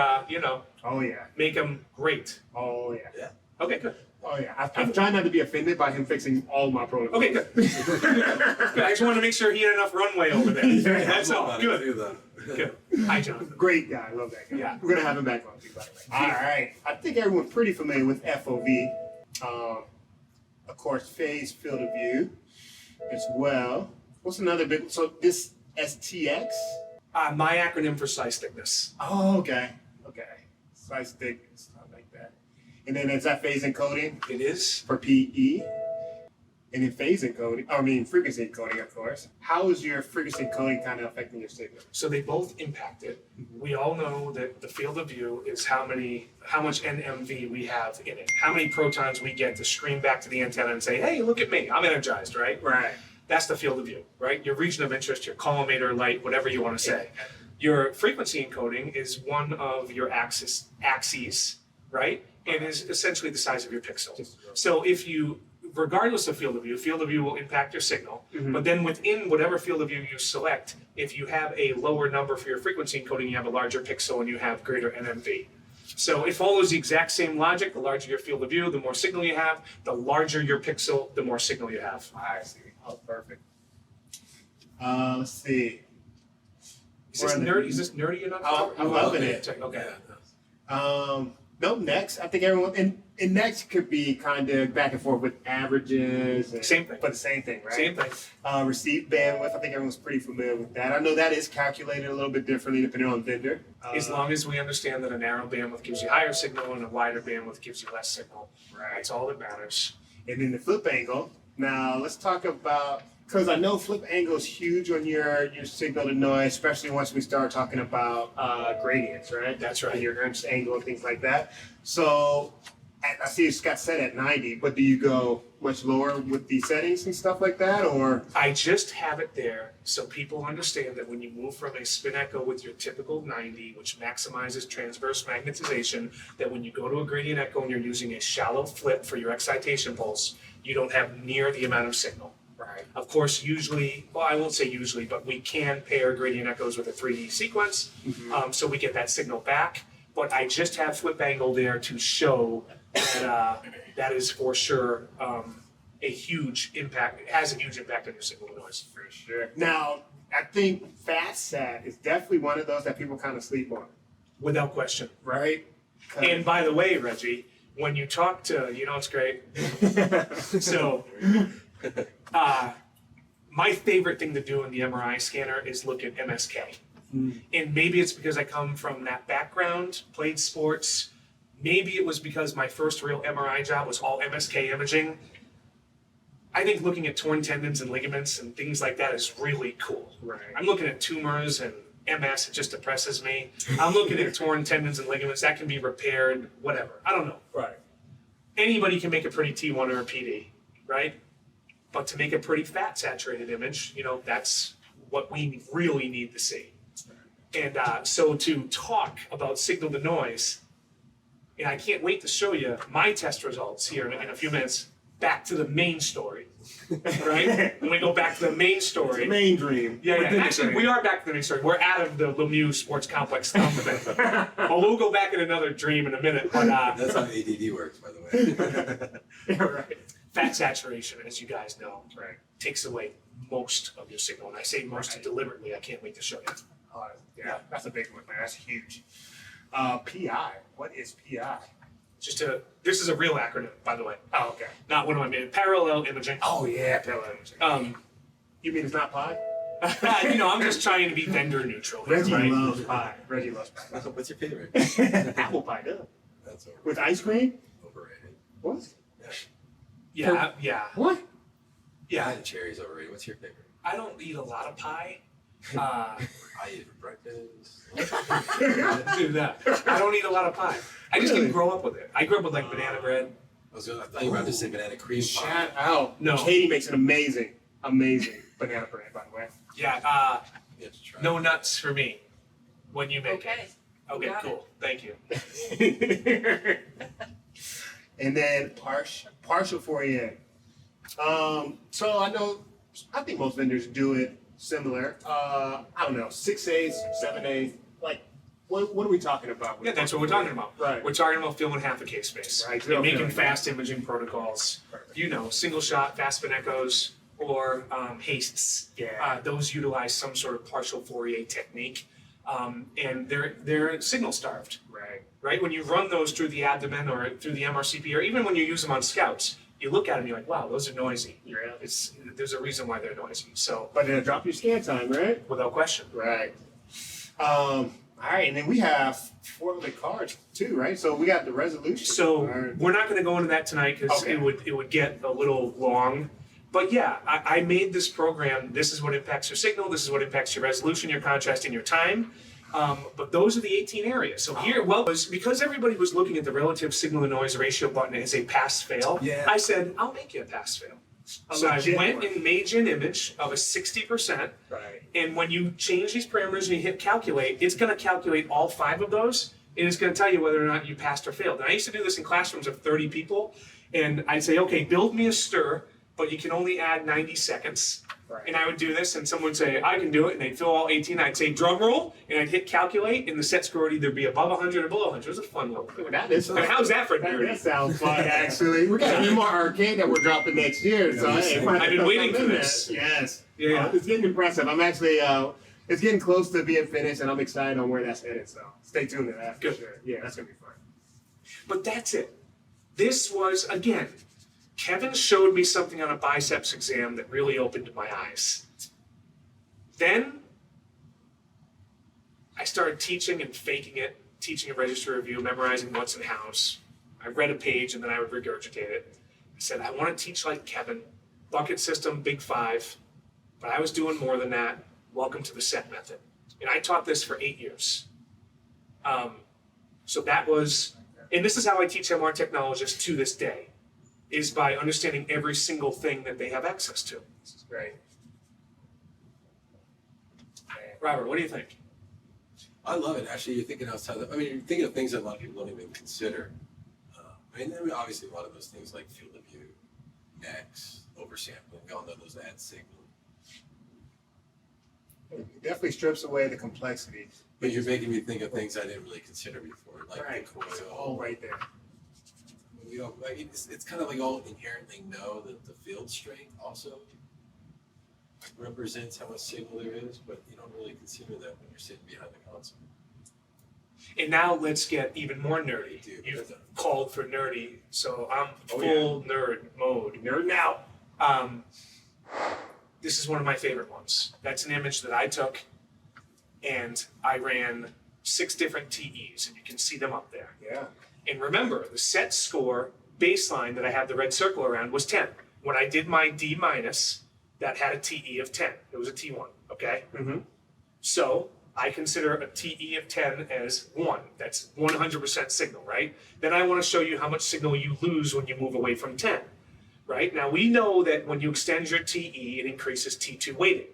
Oh yeah. make them great. Oh yeah. Yeah. Okay, good. Oh yeah. I'm trying not to be offended by him fixing all my protocols. Okay, good. Good. I just wanted to make sure he had enough runway over there. Yeah, That's all. About it Good. too, though. Good. Hi, Jonathan. Great guy. Love that guy. Yeah. We're gonna have him back on too, by the way. All right. I think everyone's pretty familiar with FOV. Of course, phase field of view as well. What's another big? So this STX. My acronym for size thickness. Oh, okay. Okay. Size thickness. I like that. And then is that phase encoding It is. for PE? And then phase encoding, frequency encoding, of course. How is your frequency encoding kind of affecting your signal? So they both impact it. We all know that the field of view is how much NMV we have in it. How many protons we get to stream back to the antenna and say, hey, look at me, I'm energized, right? Right. That's the field of view, right? Your region of interest, your collimator light, whatever you want to say. Your frequency encoding is one of your axes, right? And is essentially the size of your pixel. So if you, regardless of field of view will impact your signal. But then within whatever field of view you select, if you have a lower number for your frequency encoding, you have a larger pixel and you have greater NMV. So it follows the exact same logic. The larger your field of view, the more signal you have. The larger your pixel, the more signal you have. I see. Oh, perfect. Let's see. Is this nerdy? Is this nerdy enough? Oh, I'm loving it. Okay. Nope, next. I think everyone, and next could be kind of back and forth with averages. And, Same thing. But the same thing, right? Same thing. Receive bandwidth. I think everyone's pretty familiar with that. I know that is calculated a little bit differently depending on vendor. As long as we understand that a narrow bandwidth gives you higher signal and a wider bandwidth gives you less signal. Right. That's all that matters. And then the flip angle. Now let's talk about, because I know flip angle is huge on your signal to noise, especially once we start talking about gradients, right? That's right. And your Ernst angle and things like that. So I see it's got set at 90, but do you go much lower with the settings and stuff like that, or? I just have it there so people understand that when you move from a spin echo with your typical 90, which maximizes transverse magnetization, that when you go to a gradient echo and you're using a shallow flip for your excitation pulse, you don't have near the amount of signal. Right. Of course, usually, well, I won't say usually, but we can pair gradient echoes with a 3D sequence, so we get that signal back. But I just have flip angle there to show that that is for sure a huge impact. It has a huge impact on your signal to noise. For sure. Now, I think FastSat is definitely one of those that people kind of sleep on, Without question. right? And by the way, Reggie, when you talk to, it's great. So, my favorite thing to do in the MRI scanner is look at MSK. And maybe it's because I come from that background, played sports. Maybe it was because my first real MRI job was all MSK imaging. I think looking at torn tendons and ligaments and things like that is really cool. Right. I'm looking at tumors and MS, it just depresses me. I'm looking at torn tendons and ligaments, that can be repaired, whatever. I don't know. Right. Anybody can make a pretty T1 or a PD, right? But to make a pretty fat saturated image, that's what we really need to see. And so to talk about signal to noise, and I can't wait to show you my test results here in a few minutes, back to the main story, right? When we go back to the main story. Main dream. Yeah. Within the Actually, dream. we are back to the main story. We're out of the Lemieux Sports Complex stuff of it. But we'll go back in another dream in a minute. But That's how ADD works, by the way. Yeah, right. fat saturation, as you guys know, Right. takes away most of your signal. And I say most deliberately. I can't wait to show you. Yeah, that's a big one, man. That's huge. PI. What is PI? This is a real acronym, by the way. Oh, okay. Not one of my parallel imaging. Oh, yeah, parallel imaging. You mean it's not pie? I'm just trying to be vendor neutral. Reggie right? loves pie. Reggie loves pie. What's your favorite? Apple pie, duh. That's overrated. With ice cream? Overrated. What? Yeah. What? Yeah. Pie and cherries overrated. What's your favorite? I don't eat a lot of pie. I eat it for breakfast. Do that. I don't eat a lot of pie. I just didn't grow up with it. I grew up with like banana bread. I thought you were about to say banana cream pie. Shout out. No. Katie makes an amazing banana bread, by the way. Yeah. You have to try No it. nuts for me when you make Okay. it. Okay, Got cool. Thank you. And then partial 4 So I think most vendors do it similar. I don't know, 6/8, 7/8. Like, what are we talking about? Yeah, that's what we're talking about. Right. We're talking about filling half a case space. Right, And making filling. fast imaging protocols. Perfect. Single shot, fast spin echoes, or hastes. Yeah. Those utilize some sort of partial Fourier technique. And they're signal starved. Right? When you run those through the abdomen or through the MRCP, or even when you use them on scouts, you look at them and you're like, wow, those are noisy. Yeah. There's a reason why they're noisy. So, But it'll drop your scan time, right? without question. Right. All right, and then we have 4 other cards too, right? So we got the resolution. So All right. we're not going to go into that tonight because Okay. it would get a little long. But yeah, I made this program. This is what impacts your signal. This is what impacts your resolution, your contrast, and your time. But those are the 18 areas. So here, because everybody was looking at the relative signal to noise ratio button as a pass-fail, Yeah. I said, I'll make you a pass-fail. A So I legit went one. and made you an image of a 60%. Right. And when you change these parameters and you hit calculate, it's going to calculate all 5 of those, and it's going to tell you whether or not you passed or failed. And I used to do this in classrooms of 30 people, and I'd say, okay, build me a stir, but you can only add 90 seconds. Right. And I would do this, and someone would say, I can do it, and they'd fill all 18. I'd say, drum roll, and I'd hit calculate, and the set score would either be above 100 or below 100. It was a fun little thing. That is And how's that for that nerdy? sounds fun, actually. We got a MR arcade that we're dropping next year, so hey, might have I've to been throw waiting something for in this. there. Yes. Yeah. It's getting impressive. I'm actually, it's getting close to being finished, and I'm excited on where that's headed, so stay tuned to that for Good. sure. Yeah, that's going to be fun. But that's it. This was, again, Kevin showed me something on a biceps exam that really opened my eyes. Then I started teaching and faking it, teaching a register review, memorizing what's and hows. I read a page and then I would regurgitate it. I said, I want to teach like Kevin, bucket system, big 5, but I was doing more than that. Welcome to the set method. And I taught this for 8 years. So that was, and this is how I teach MR technologists to this day, is by understanding every single thing that they have access to. This is great. Robert, what do you think? I love it. Actually, you're thinking outside. You're thinking of things that a lot of people don't even consider. Obviously, a lot of those things like field of view, X, oversampling, we all know those add signal. It definitely strips away the complexity. But you're making me think of things I didn't really consider before, like Right. the coil. It's all right there. We don't. It's kind of like all inherently know that the field strength also represents how much signal there is, but you don't really consider that when you're sitting behind the console. And now let's get even more nerdy. Dude, You've that's- called for nerdy, so I'm Oh, full nerd mode. Nerd now. This is one of my favorite ones. That's an image that I took, and I ran 6 different TEs, and you can see them up there. Yeah. And remember, the set score baseline that I have the red circle around was 10. When I did my D minus, that had a TE of 10. It was a T1, okay? Mm-hmm. So I consider a TE of 10 as 1. That's 100% signal, right? Then I want to show you how much signal you lose when you move away from 10, right? Now we know that when you extend your TE, it increases T2 weighting,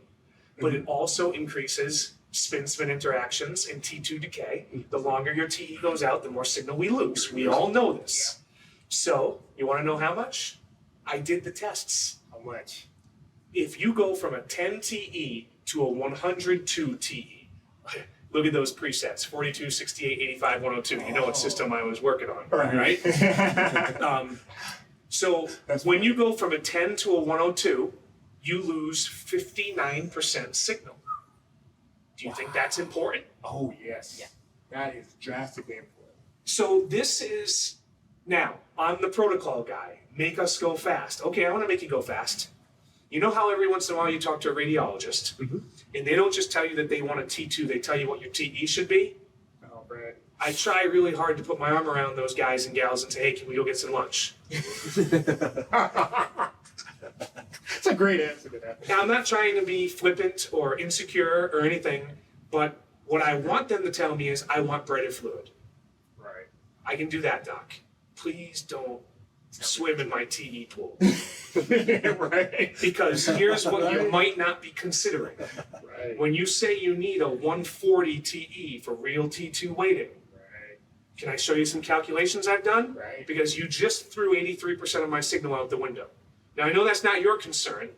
but it also increases spin-spin interactions and T2 decay. The longer your TE goes out, the more signal we lose. We all know this. So you want to know how much? I did the tests. How much? If you go from a 10 TE to a 102 TE, look at those presets, 42, 68, 85, 102. You know what system I was working on, right? So when you go from a 10 to a 102, you lose 59% signal. Do you think that's important? Oh, yes. Yeah. That is drastically important. So this is, now, I'm the protocol guy. Make us go fast. Okay, I want to make you go fast. You know how every once in a while you talk to a radiologist, and they don't just tell you that they want a T2, they tell you what your TE should be? Oh, Brad. I try really hard to put my arm around those guys and gals and say, hey, can we go get some lunch? That's a great answer to that. Now, I'm not trying to be flippant or insecure or anything, but what I want them to tell me is, I want brighter fluid. Right. I can do that, doc. Please don't swim in my TE pool. Right. Because here's what you might not be considering. Right. When you say you need a 140 TE for real T2 weighting, Right. can I show you some calculations I've done? Right. Because you just threw 83% of my signal out the window. Now, I know that's not your concern,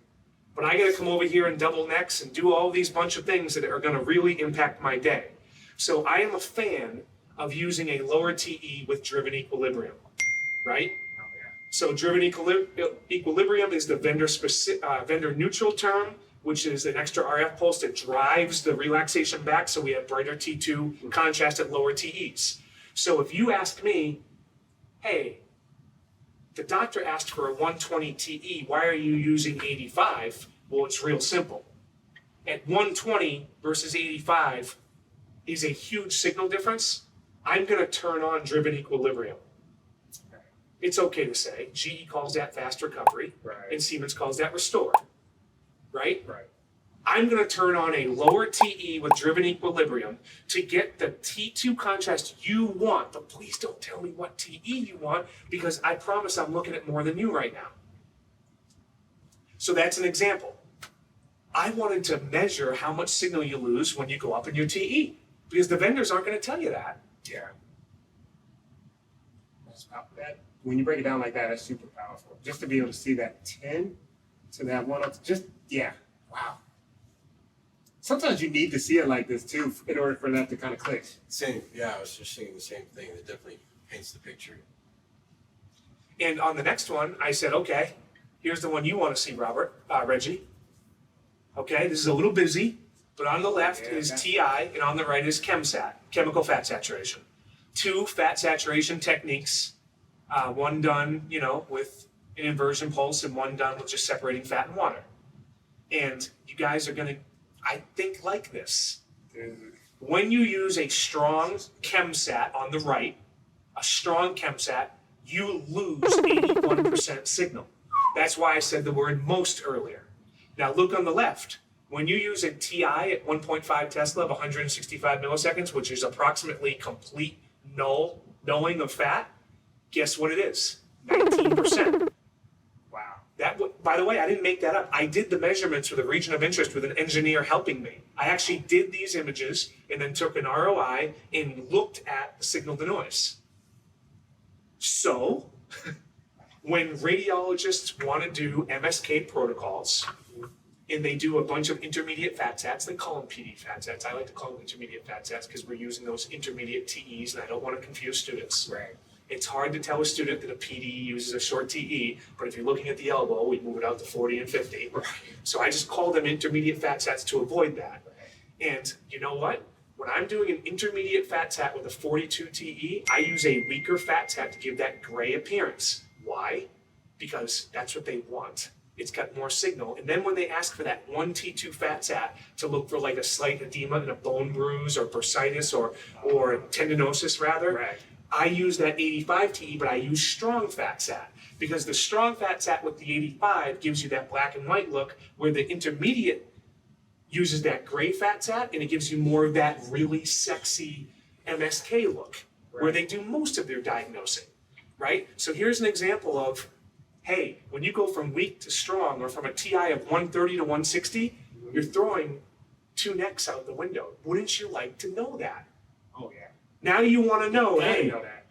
but I got to come over here and double necks and do all these bunch of things that are going to really impact my day. So I am a fan of using a lower TE with driven equilibrium, right? Oh, yeah. So driven equilibrium is the vendor neutral term, which is an extra RF pulse that drives the relaxation back, so we have brighter T2 contrast at lower TEs. So if you ask me, hey, the doctor asked for a 120 TE, why are you using 85? Well, it's real simple. At 120 versus 85 is a huge signal difference. I'm going to turn on driven equilibrium. It's okay to say. GE calls that fast recovery, Right. and Siemens calls that restore, right? Right. I'm going to turn on a lower TE with driven equilibrium to get the T2 contrast you want, but please don't tell me what TE you want, because I promise I'm looking at more than you right now. So that's an example. I wanted to measure how much signal you lose when you go up in your TE, because the vendors aren't going to tell you that. Yeah. That, when you break it down like that, that's super powerful. Just to be able to see that 10 to that 1 up, just, yeah, wow. Sometimes you need to see it like this too in order for that to kind of click. Same, yeah, I was just saying the same thing. It definitely paints the picture. And on the next one, I said, okay, here's the one you want to see, Reggie. Okay, this is a little busy, but on the left is TI, and on the right is ChemSat, chemical fat saturation. 2 fat saturation techniques, one done, with an inversion pulse, and one done with just separating fat and water. And you guys are gonna, I think, like this. When you use a strong ChemSat on the right, a strong ChemSat, you lose 81% signal. That's why I said the word most earlier. Now look on the left. When you use a TI at 1.5 Tesla of 165 milliseconds, which is approximately complete knowing of fat, guess what it is? 19%. Wow. By the way, I didn't make that up. I did the measurements for the region of interest with an engineer helping me. I actually did these images and then took an ROI and looked at the signal to noise. So, when radiologists want to do MSK protocols, and they do a bunch of intermediate fat sats, they call them PD fat sats. I like to call them intermediate fat sats because we're using those intermediate TEs, and I don't want to confuse students. Right. It's hard to tell a student that a PD uses a short TE, but if you're looking at the elbow, we move it out to 40 and 50. Right. So I just call them intermediate fat sats to avoid that. And you know what? When I'm doing an intermediate fat sat with a 42 TE, I use a weaker fat sat to give that gray appearance. Why? Because that's what they want. It's got more signal. And then when they ask for that 1 T2 fat sat to look for like a slight edema and a bone bruise or bursitis or tendinosis rather, Right. I use that 85 TE, but I use strong fat sat because the strong fat sat with the 85 gives you that black and white look, where the intermediate uses that gray fat sat and it gives you more of that really sexy MSK look, where they do most of their diagnosing, right? So here's an example of, hey, when you go from weak to strong, or from a TI of 130 to 160, you're throwing 2 necks out the window. Wouldn't you like to know that? Oh, yeah. Now you want to know, I hey, know that.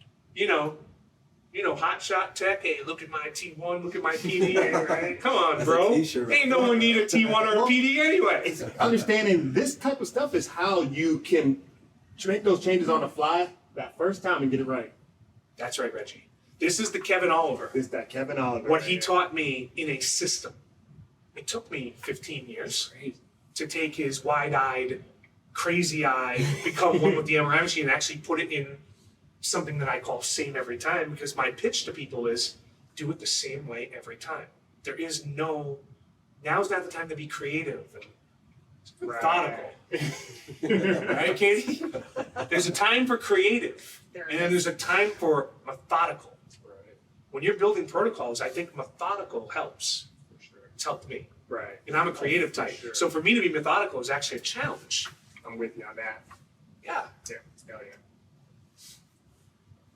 hot shot tech, hey, look at my T1, look at my PD. Right. Come on, That's bro. a t-shirt. Ain't no one need a T1 or a PD anyway. It's understanding this type of stuff is how you can make those changes on the fly that first time and get it right. That's right, Reggie. This is the Kevin Oliver. It's that Kevin Oliver. What he taught me in a system. It took me 15 years to take his wide-eyed crazy eye, become one with the MRI machine, and actually put it in something that I call same every time, because my pitch to people is do it the same way every time. There is no, now's not the time to be creative and methodical. Right, Katie? There's a time for creative, and then there's a time for methodical. When you're building protocols, I think methodical helps. For sure. It's helped me. Right. And I'm a creative type. Sure. So for me to be methodical is actually a challenge. I'm with you on that. Yeah. Yeah. Hell yeah.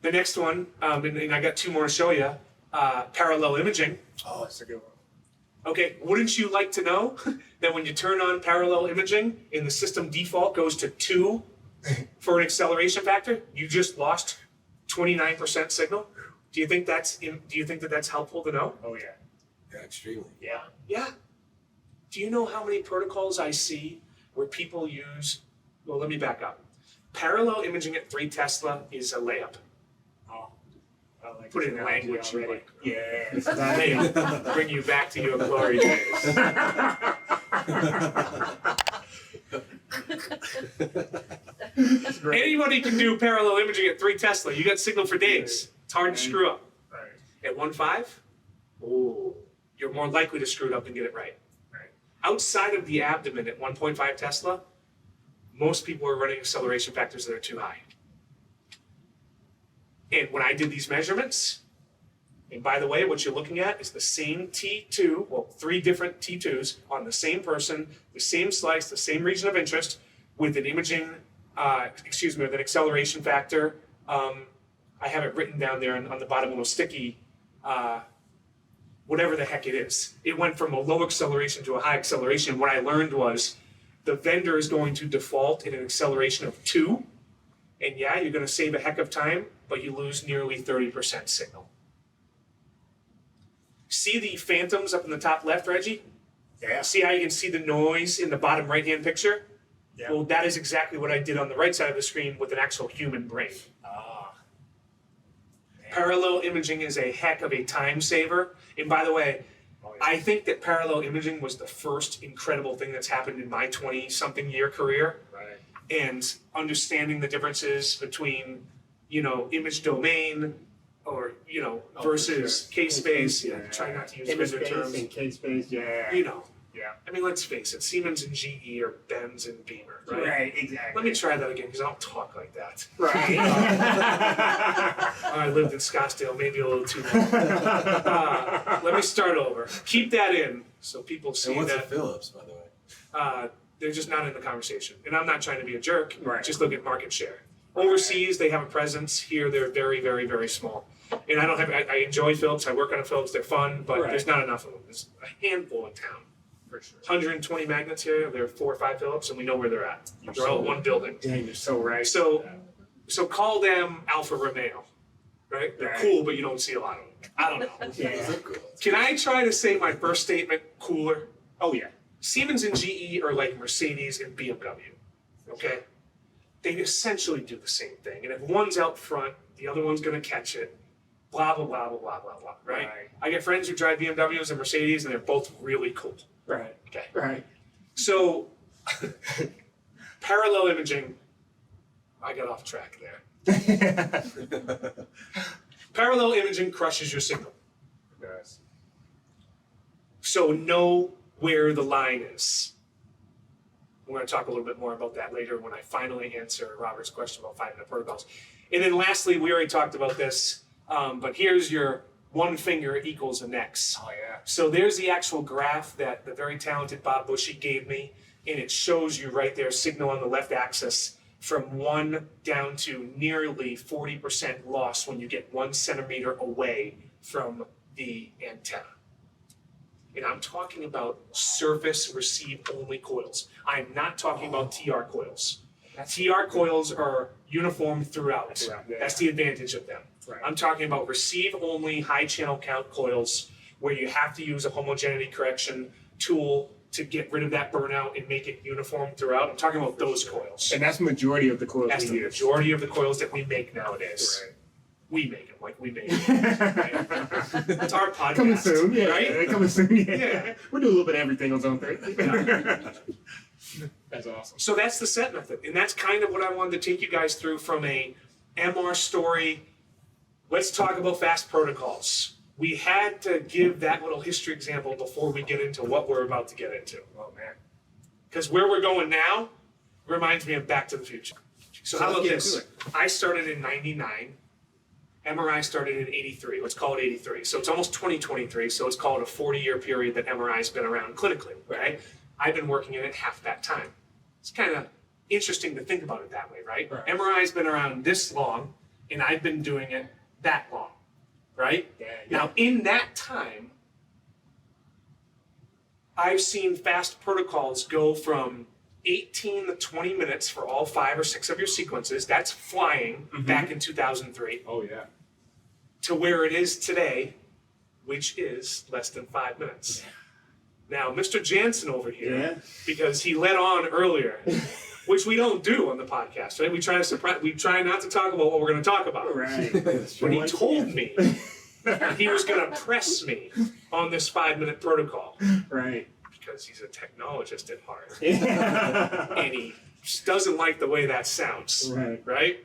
The next one, and I got two more to show you, parallel imaging. Oh, that's a good one. Okay, wouldn't you like to know that when you turn on parallel imaging and the system default goes to 2 for an acceleration factor, you just lost 29% signal? Do you think that's helpful to know? Oh yeah. Yeah, extremely. Yeah. Yeah. Do you know how many protocols I see where people use, well, let me back up. Parallel imaging at 3 Tesla is a layup. Oh. I like Put it in language you like. Yes. Layup. Bring you back to your glory days. Anybody can do parallel imaging at 3 Tesla. You got signal for days. It's hard to screw up. Right. At 1.5, oh, you're more likely to screw it up and get it right. Right. Outside of the abdomen at 1.5 Tesla, most people are running acceleration factors that are too high. And when I did these measurements, and by the way, what you're looking at is the same T2, well, 3 different T2s on the same person, the same slice, the same region of interest, with an imaging, with an acceleration factor. I have it written down there on the bottom, a little sticky, whatever the heck it is. It went from a low acceleration to a high acceleration. What I learned was the vendor is going to default in an acceleration of 2. And yeah, you're going to save a heck of time, but you lose nearly 30% signal. See the phantoms up in the top left, Reggie? Yeah. See how you can see the noise in the bottom right-hand picture? Yeah. Well, that is exactly what I did on the right side of the screen with an actual human brain. Ah. Parallel imaging is a heck of a time saver. And by the way, I think that parallel imaging was the first incredible thing that's happened in my 20-something year career. Right. And understanding the differences between, image domain or, versus case space. Yeah, try not to use image vendor space terms. and case space, yeah. Yeah. I mean, let's face it, Siemens and GE are Benz and Beamer, right? Right, exactly. Let me try that again, because I don't talk like that. Right. I lived in Scottsdale, maybe a little too long. Let me start over. Keep that in, so people see And what's that. a Phillips, by the way? They're just not in the conversation. And I'm not trying to be a jerk, Right. just look at market share. Overseas, they have a presence. Here, they're very, very, very small. And I enjoy Phillips, I work on a Phillips, they're fun, but Right. there's not enough of them. There's a handful in town. For sure. 120 magnets here, there are 4 or 5 Phillips, and we know where they're at. They're all in one building. Dang, you're so right. So call them Alfa Romeo, right? They're Right. cool, but you don't see a lot of them. I don't know. Yeah. Those are cool. Can I try to say my first statement cooler? Oh yeah. Siemens and GE are like Mercedes and BMW, okay? They essentially do the same thing. And if one's out front, the other one's gonna catch it. Blah, blah, blah, blah, blah, blah, blah, right? Right. I get friends who drive BMWs and Mercedes, and they're both really cool. Right. Okay. Right. So, parallel imaging, I got off track there. Parallel imaging crushes your signal. It does. So know where the line is. We're going to talk a little bit more about that later when I finally answer Robert's question about 5-minute protocols. And then lastly, we already talked about this, but here's your 1 finger equals an X. Oh yeah. So there's the actual graph that the very talented Bob Bushy gave me, and it shows you right there, signal on the left axis, from 1 down to nearly 40% loss when you get 1 centimeter away from the antenna. And I'm talking about surface receive only coils. I'm not talking about TR coils. TR coils are uniform throughout. Yeah. That's the advantage of them. Right. I'm talking about receive only high channel count coils where you have to use a homogeneity correction tool to get rid of that burnout and make it uniform throughout. I'm talking about those coils. And that's the majority of the coils That's we the use. majority of the coils that we make nowadays. Right. We make them, like we make them. Right? It's our podcast, Coming soon, yeah. right? Coming soon, yeah. Yeah. We're doing a little bit of everything on Zone 3. That's awesome. So that's the SET method. And that's kind of what I wanted to take you guys through from a MR story. Let's talk about fast protocols. We had to give that little history example before we get into what we're about to get into. Oh, man. Because where we're going now reminds me of Back to the Future. So how about this? I started in 99. MRI started in 83. Let's call it 83. So it's almost 2023. So let's call it a 40-year period that MRI's been around clinically, right? I've been working in it half that time. It's kind of interesting to think about it that way, right? MRI's been around this long, and I've been doing it that long, right? Yeah. Now, in that time, I've seen fast protocols go from 18 to 20 minutes for all 5 or 6 of your sequences. That's flying back in 2003. Oh, yeah. To where it is today, which is less than 5 minutes. Now, Mr. Jansen over here, because he let on earlier, which we don't do on the podcast, right? We try not to talk about what we're going to talk about. Right. But he told me he was going to press me on this 5-minute protocol. Right. Because he's a technologist at heart. Yeah. And he just doesn't like the way that sounds. Right?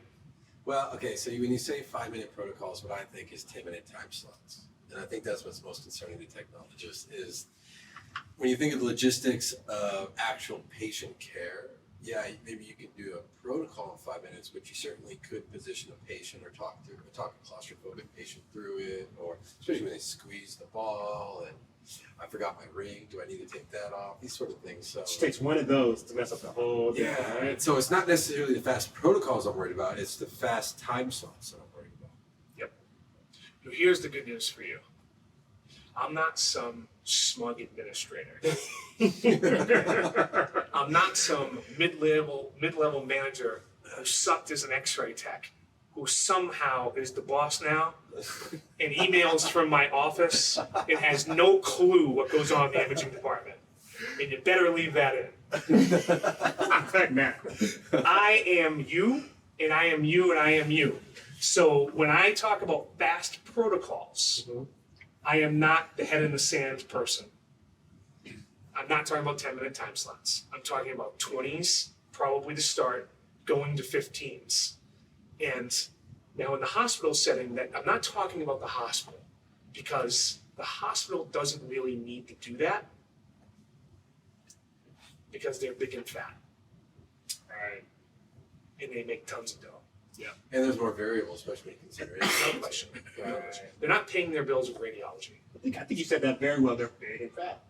Well, okay, so when you say 5-minute protocols, what I think is 10-minute time slots. And I think that's what's most concerning to technologists is when you think of the logistics of actual patient care, yeah, maybe you can do a protocol in 5 minutes, but you certainly could position a patient or talk a claustrophobic patient through it, or especially when they squeeze the ball and I forgot my ring, do I need to take that off? These sort of things. So It just takes one of those to mess up the whole thing. yeah, Right? so it's not necessarily the fast protocols I'm worried about, it's the fast time slots that I'm worried about. Yep. Now, here's the good news for you. I'm not some smug administrator. I'm not some mid-level manager who sucked as an X-ray tech, who somehow is the boss now and emails from my office and has no clue what goes on in the imaging department. And you better leave that in. Nah. I am you, and I am you, and I am you. So when I talk about fast protocols, I am not the head in the sand person. I'm not talking about 10-minute time slots. I'm talking about 20s, probably to start, going to 15s. And now in the hospital setting, that I'm not talking about the hospital, because the hospital doesn't really need to do that because they're big and fat. Right. And they make tons of dough. Yeah. And there's more variables, especially considering. No question. No question. They're not paying their bills with radiology. I think you said that very well. They're big and fat.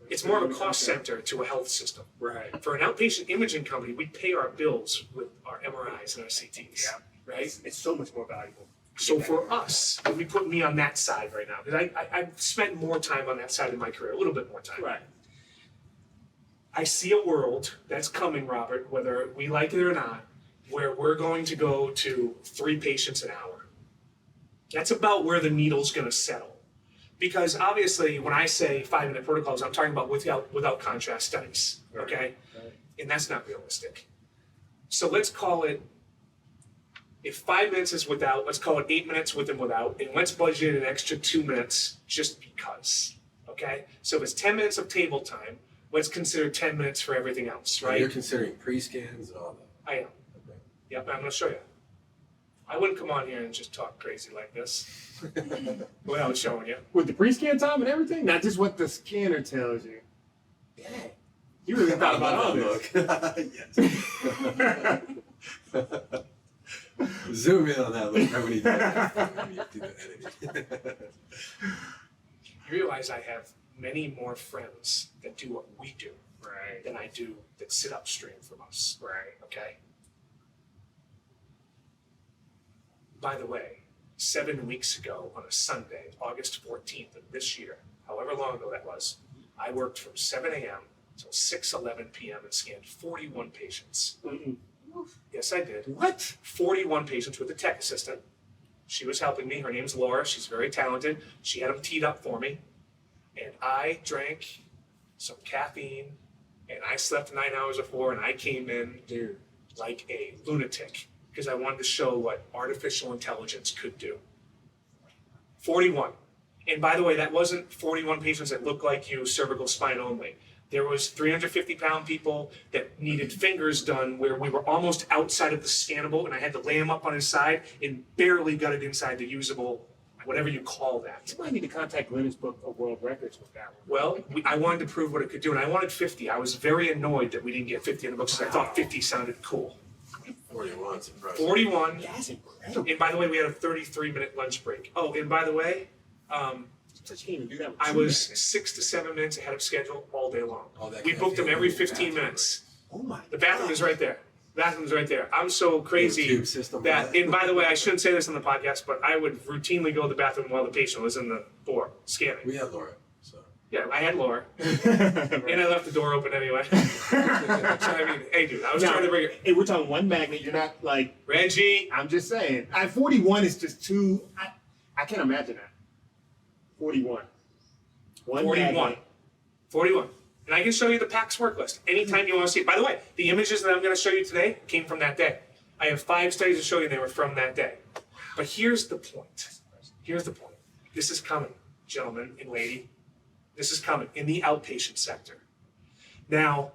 It's more of a cost center to a health system. Right. For an outpatient imaging company, we pay our bills with our MRIs and our CTs. Yeah. Right? It's so much more valuable. So for us, and we put me on that side right now, because I've spent more time on that side of my career, a little bit more time. Right. I see a world that's coming, Robert, whether we like it or not, where we're going to go to 3 patients an hour. That's about where the needle's going to settle. Because obviously, when I say 5-minute protocols, I'm talking about without contrast studies, okay? Right. And that's not realistic. So let's call it, if 5 minutes is without, let's call it 8 minutes with and without, and let's budget an extra 2 minutes just because, okay? So if it's 10 minutes of table time, let's consider 10 minutes for everything else, right? You're considering pre-scans and all that. I am. Okay. Yep, I'm gonna show you. I wouldn't come on here and just talk crazy like this without showing you. With the pre-scan time and everything, not just what the scanner tells you. Dang. You really thought about all this. Yes. Zoom in on that look right when you do the editing. You realize I have many more friends that do what we do Right. than I do that sit upstream from us. Right. Okay? By the way, 7 weeks ago on a Sunday, August 14th of this year, however long ago that was, I worked from 7 a.m. until 6:11 p.m. and scanned 41 patients. Mm-mm. Yes, I did. What? 41 patients with a tech assistant. She was helping me. Her name's Laura. She's very talented. She had them teed up for me. And I drank some caffeine, and I slept 9 hours before, and I came in like a lunatic because I wanted to show what artificial intelligence could do. 41. And by the way, that wasn't 41 patients that looked like you, cervical spine only. There was 350-pound people that needed fingers done where we were almost outside of the scannable, and I had to lay him up on his side and barely got it inside the usable, whatever you call that. You might need to contact Guinness Book of World Records with that one. Well, I wanted to prove what it could do, and I wanted 50. I was very annoyed that we didn't get 50 in the books because I thought 50 sounded cool. 41's impressive. 41. That's incredible. And by the way, we had a 33-minute lunch break. Oh, and by the way, So you can't even do that with I two was guys. 6 to 7 minutes ahead of schedule all day long. All that We booked them caffeine every in the 15 bathroom. minutes. Oh my. The bathroom is right there. The bathroom is right there. I'm so crazy Tube system that, for that. and by the way, I shouldn't say this on the podcast, but I would routinely go to the bathroom while the patient was in the floor scanning. We had Laura, so. Yeah, I had Laura. And I left the door open anyway. So, I mean, hey, dude, I was Now, trying to bring it. hey, we're talking one magnet. You're not like. Reggie. I'm just saying. 41 is just too. I can't imagine that. 41. One 41. magnet. 41. And I can show you the PACS work list anytime you want to see it. By the way, the images that I'm going to show you today came from that day. I have 5 studies to show you, they were from that day. But here's the point. Here's the point. This is coming, gentlemen and lady. This is coming in the outpatient sector. Now,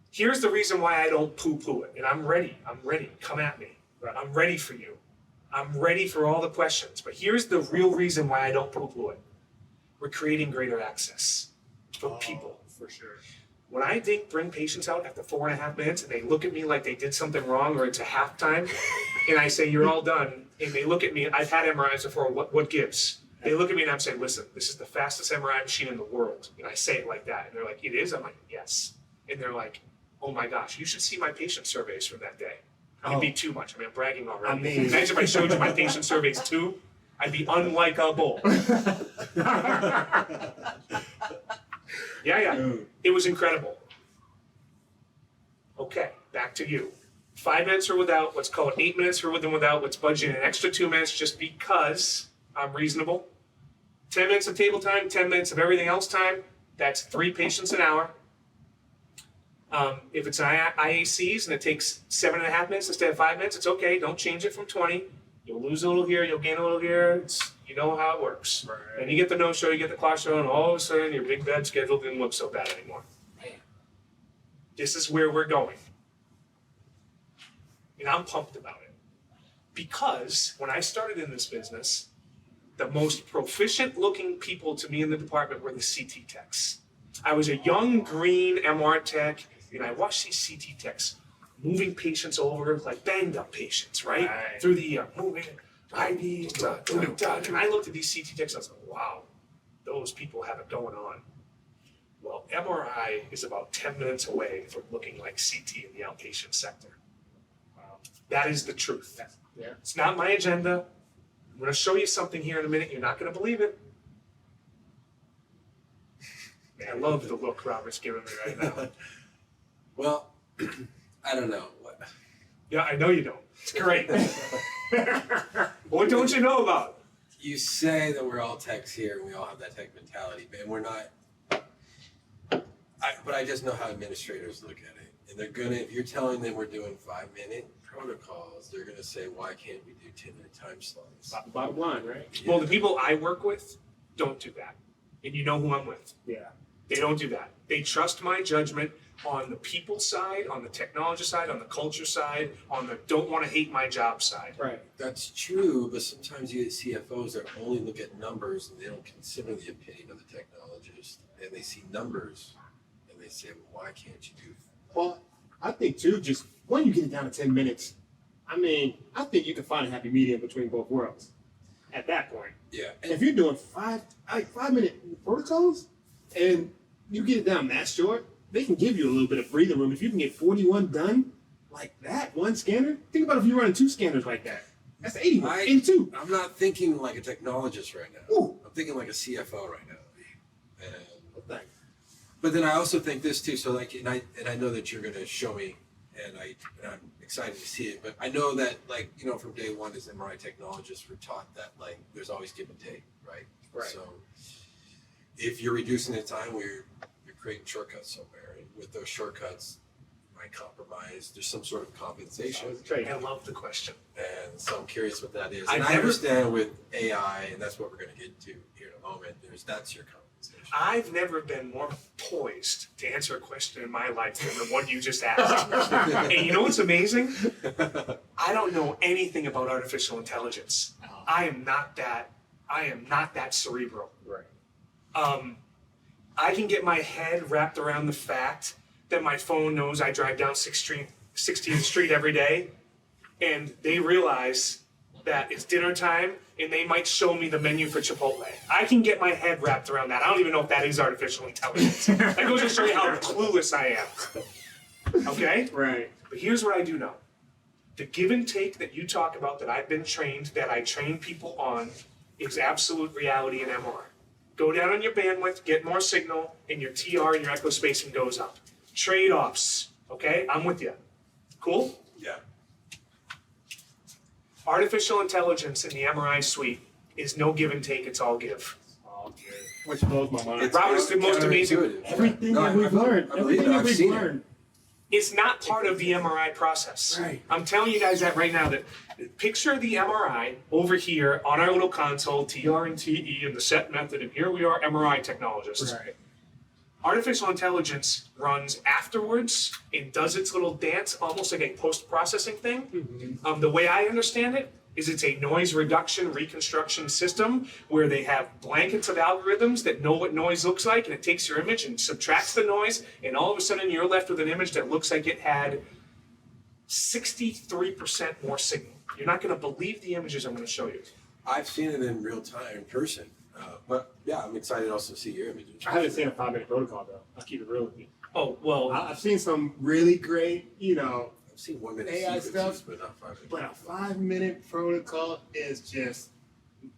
here's the reason why I don't poo-poo it. And I'm ready. I'm ready. Come at me. I'm ready for you. I'm ready for all the questions. But here's the real reason why I don't poo-poo it. We're creating greater access for people. For sure. When I bring patients out after 4.5 minutes and they look at me like they did something wrong or it's a halftime, and I say, you're all done, and they look at me, I've had MRIs before, what gives? They look at me and I'm saying, listen, this is the fastest MRI machine in the world. And I say it like that. And they're like, it is? I'm like, yes. And they're like, oh my gosh, you should see my patient surveys from that day. It'd be too much. I mean, I'm bragging already. I mean- Imagine if I showed you my patient surveys too. I'd be unlikable. Yeah. It was incredible. Okay, back to you. 5 minutes for without, let's call it 8 minutes for with and without, let's budget an extra 2 minutes just because I'm reasonable. 10 minutes of table time, 10 minutes of everything else time, that's 3 patients an hour. If it's an IACs and it takes 7.5 minutes instead of 5 minutes, it's okay, don't change it from 20. You'll lose a little here, you'll gain a little here, you know how it works. Right. And you get the no-show, you get the clock show, and all of a sudden your big bed schedule didn't look so bad anymore. This is where we're going. And I'm pumped about it. Because when I started in this business, the most proficient looking people to me in the department were the CT techs. I was a young green MR tech, and I watched these CT techs moving patients over, like banged up patients, right? Through the moving, IV, and I looked at these CT techs and I was like, wow, those people have it going on. Well, MRI is about 10 minutes away from looking like CT in the outpatient sector. That is the truth. Yeah. It's not my agenda. I'm going to show you something here in a minute. You're not going to believe it. I love the look Robert's giving me right now. Well, I don't know. Yeah, I know you don't. It's great. What don't you know about it? You say that we're all techs here and we all have that tech mentality, but we're not. But I just know how administrators look at it. And they're gonna, if you're telling them we're doing 5-minute protocols, they're gonna say, why can't we do 10-minute time slots? Bottom line, right? Well, the people I work with don't do that. And you know who I'm with. Yeah. They don't do that. They trust my judgment on the people side, on the technology side, on the culture side, on the don't want to hate my job side. Right. That's true, but sometimes you get CFOs that only look at numbers and they don't consider the opinion of the technologist. And they see numbers and they say, well, why can't you do Well, I think too, just when you get it down to 10 minutes, I mean, I think you can find a happy medium between both worlds at that point. Yeah. And if you're doing 5-minute protocols and you get it down that short, they can give you a little bit of breathing room. If you can get 41 done like that, one scanner, think about if you're running 2 scanners like that. That's 81 in 2. I'm not thinking like a technologist right now. Ooh. I'm thinking like a CFO right now. And, Thanks. but then I also think this too. So like, and I know that you're going to show me, and I'm excited to see it. But I know that like from day one as MRI technologists, we're taught that like there's always give and take, right? Right. So if you're reducing the time, you're creating shortcuts somewhere, and with those shortcuts, you might compromise. There's some sort of compensation. I love the question. And so I'm curious what that is. I've And I never- understand with AI, and that's what we're going to get to here in a moment. That's your I've never been more poised to answer a question in my life than the one you just asked. And you know what's amazing? I don't know anything about artificial intelligence. I am not that cerebral. Right. I can get my head wrapped around the fact that my phone knows I drive down 16th Street every day, and they realize that it's dinner time and they might show me the menu for Chipotle. I can get my head wrapped around that. I don't even know if that is artificial intelligence. That goes to show you how clueless I am. Okay? Right. But here's what I do know. The give and take that you talk about, that I've been trained, that I train people on, is absolute reality in MR. Go down on your bandwidth, get more signal, and your TR and your echo spacing goes up. Trade-offs, okay? I'm with you. Cool? Yeah. Artificial intelligence in the MRI suite is no give and take, it's all give. All good. Which blows my mind. Robert's the most amazing. Counterintuitive. Everything No, that we've learned. I believe Everything it. that I've we've seen it. learned. It's not part of the MRI process. Right. I'm telling you guys that right now, that picture the MRI over here on our little console, TR and TE and the set method, and here we are, MRI technologists. Right. Artificial intelligence runs afterwards and does its little dance, almost like a post-processing thing. The way I understand it is it's a noise reduction reconstruction system where they have blankets of algorithms that know what noise looks like, and it takes your image and subtracts the noise, and all of a sudden you're left with an image that looks like it had 63% more signal. You're not going to believe the images I'm going to show you. I've seen it in real time, in person. But yeah, I'm excited also to see your images. I haven't seen a 5-minute protocol though. I'll keep it real with you. Oh, well, I've seen some really great, I've seen 1 minute AI sequences, stuff, but not 5 minutes. but a 5-minute protocol is just,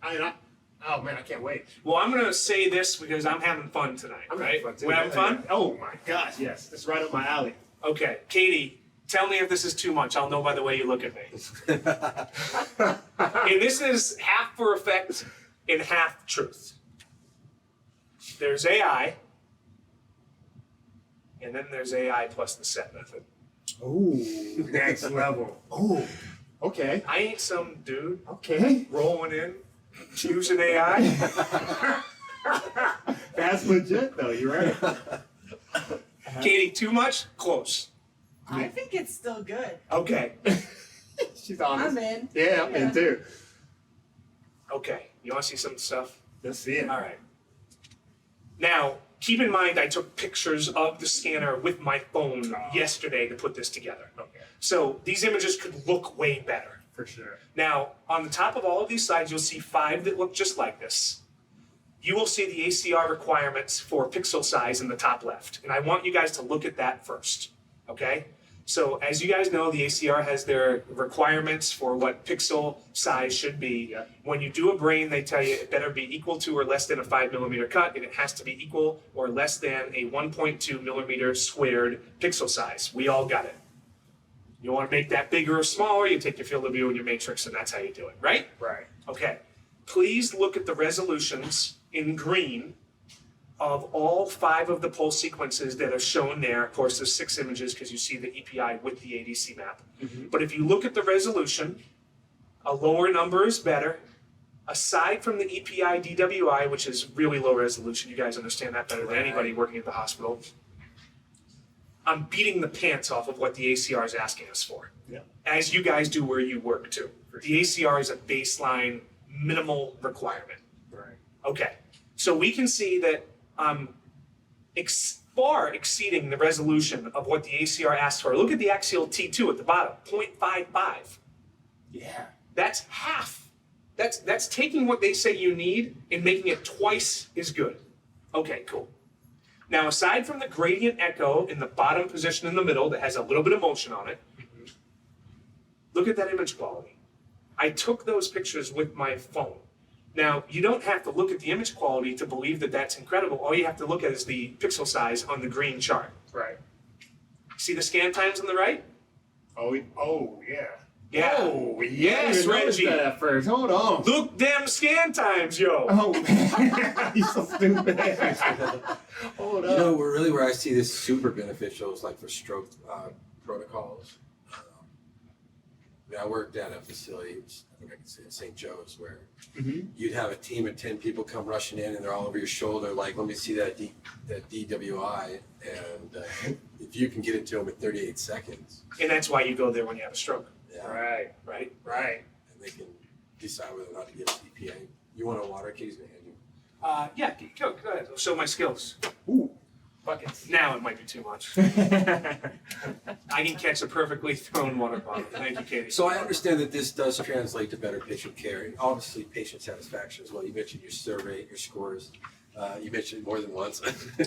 oh man, I can't wait. well, I'm going to say this because I'm having fun tonight, I'm right? having fun too. We're having fun? Oh my gosh, yes. It's right up my alley. Okay, Katie, tell me if this is too much. I'll know by the way you look at me. And this is half for effect and half truth. There's AI, and then there's AI plus the set method. Oh, next level. Oh, okay. I ain't some dude Okay. rolling in using AI. That's legit though, you're right. Katie, too much? Close. I think it's still good. Okay, She's honest. I'm in. Yeah, I'm in too. okay. You want to see some stuff? Let's see it. All right. Now, keep in mind I took pictures of the scanner with my phone yesterday to put this together. Okay, So these images could look way better. for sure. Now, on the top of all of these slides, you'll see 5 that look just like this. You will see the ACR requirements for pixel size in the top left. And I want you guys to look at that first, okay? So as you guys know, the ACR has their requirements for what pixel size should be. Yeah. When you do a brain, they tell you it better be equal to or less than a 5 millimeter cut, and it has to be equal or less than a 1.2 millimeter squared pixel size. We all got it. You want to make that bigger or smaller, you take your field of view and your matrix, and that's how you do it, right? Right. Okay. Please look at the resolutions in green of all 5 of the pulse sequences that are shown there. Of course, there's 6 images because you see the EPI with the ADC map. But if you look at the resolution, a lower number is better. Aside from the EPI DWI, which is really low resolution, you guys understand that better than anybody working at the hospital. I'm beating the pants off of what the ACR is asking us for. Yeah. As you guys do where you work too. The ACR is a baseline minimal requirement. Right. Okay, so we can see that I'm far exceeding the resolution of what the ACR asks for. Look at the axial T2 at the bottom, 0.55. Yeah. That's half. That's taking what they say you need and making it twice as good. Okay, cool. Now, aside from the gradient echo in the bottom position in the middle that has a little bit of motion on it, look at that image quality. I took those pictures with my phone. Now, you don't have to look at the image quality to believe that that's incredible. All you have to look at is the pixel size on the green chart. Right. See the scan times on the right? Oh, yeah. Yeah. Oh, Yes, I noticed Reggie. that at first. Hold on. Look them scan times, yo. Oh, he's so stupid. Hold You up. know, where I see this super beneficial is like for stroke protocols. I worked at a facility, I think I can say St. Joe's, where Mm-hmm. you'd have a team of 10 people come rushing in and they're all over your shoulder, like, let me see that DWI. And if you can get it to them in 38 seconds. And that's why you go there when you have a stroke, Yeah. Right. right? Right. And they can decide whether or not to get an EPA. You want a water case, man? Yeah, go ahead. I'll show my skills. Ooh. Buckets. Now it might be too much. I can catch a perfectly thrown water bottle. Thank you, Katie. So I understand that this does translate to better patient care and obviously patient satisfaction as well. You mentioned your survey, your scores. You mentioned more than once.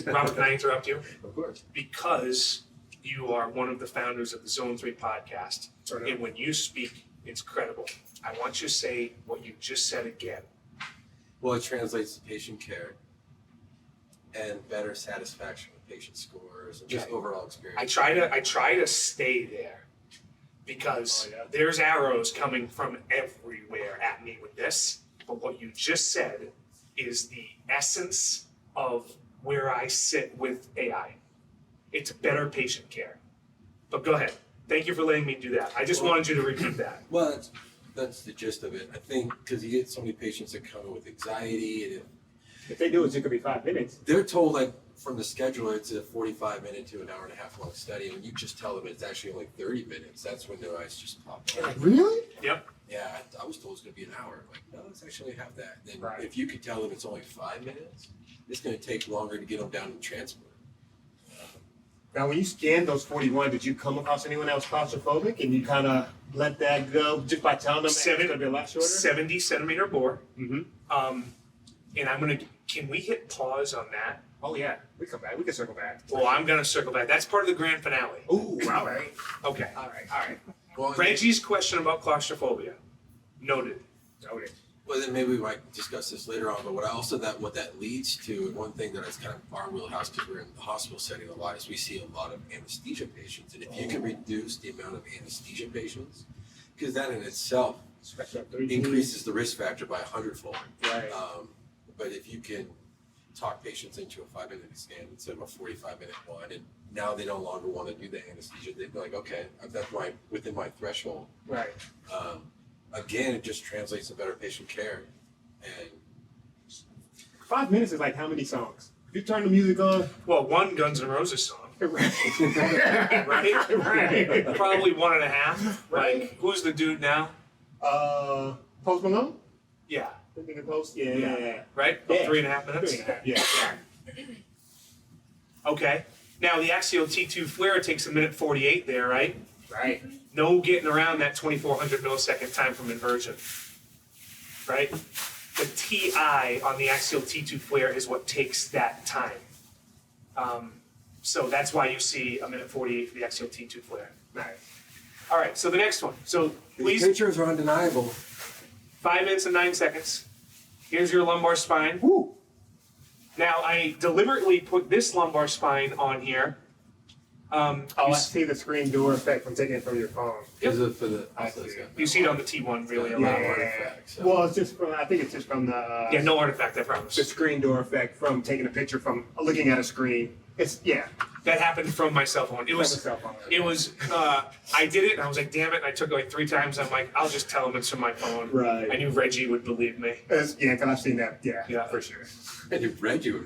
Robert, can I interrupt you? Of course. Because you are one of the founders of the Zone 3 podcast, Right. and when you speak, it's credible. I want you to say what you just said again. Well, it translates to patient care and better satisfaction with patient scores and just Okay. overall experience. I try to stay there because there's arrows coming from everywhere at me with this. But what you just said is the essence of where I sit with AI. It's better patient care. But go ahead. Thank you for letting me do that. I just wanted you to repeat that. Well, that's the gist of it. I think because you get so many patients that come in with anxiety, and If they do it, it could be 5 minutes. they're told like from the scheduler it's a 45-minute to an hour and a half long study, and when you just tell them it's actually only 30 minutes, that's when their eyes just pop up. Really? Yep. Yeah, I was told it's going to be an hour. Like, no, it's actually half that. Then Right. if you could tell them it's only 5 minutes, it's going to take longer to get them down to transport. Now, when you scanned those 41, did you come across anyone that was claustrophobic and you kind of let that go just by telling them that it's going to be a lot shorter? 70 centimeter bore. Mm-hmm. And can we hit pause on that? Oh, yeah. We come back. We can circle back. Well, I'm going to circle back. That's part of the grand finale. Ooh, all right. Okay. All right. All right. Well, Reggie's question about claustrophobia. Noted. Noted. Well, then maybe we might discuss this later on. But what that leads to, and one thing that is kind of our wheelhouse because we're in the hospital setting a lot, is we see a lot of anesthesia patients. And if you can reduce the amount of anesthesia patients, because that in itself Stretch up 3 increases the risk factor by 100-fold. Right. But if you can talk patients into a 5-minute scan instead of a 45-minute one, and now they no longer want to do the anesthesia, they'd be like, okay, that's within my threshold. Right. Again, it just translates to better patient care. And 5 minutes is like how many songs? If you turn the music on. Well, one Guns N' Roses song, Right. right? Right. Probably 1.5. Right. Like, who's the dude now? Post Malone? Yeah. Thinking of Post? Yeah. Yeah. Right? About Yeah. 3.5 minutes? 3.5. Yeah. Okay. Now, the axial T2 flare takes 1:48 there, right? Right. No getting around that 2400 millisecond time from inversion, right? The TI on the axial T2 flare is what takes that time. So that's why you see 1:48 for the axial T2 flare. Right. All right, so the next one. So these please, pictures are undeniable. 5 minutes and 9 seconds. Here's your lumbar spine. Woo. Now, I deliberately put this lumbar spine on here. Oh, I see the screen door effect from taking it from your phone. Because of for the I see. You see it on the T1 really a Yeah. lot. Artifact, so. Well, it's just from, I think it's just from the, Yeah, no artifact, I the promise. screen door effect from taking a picture from looking at a screen. It's, yeah. That happened from my cell phone. It From was the cell phone. It was, I did it and I was like, damn it. And I took it like 3 times. I'm like, I'll just tell him it's from my phone. Right. I knew Reggie would believe me. It's, yeah, because I've seen that. Yeah, Yeah. for sure. And you've read you.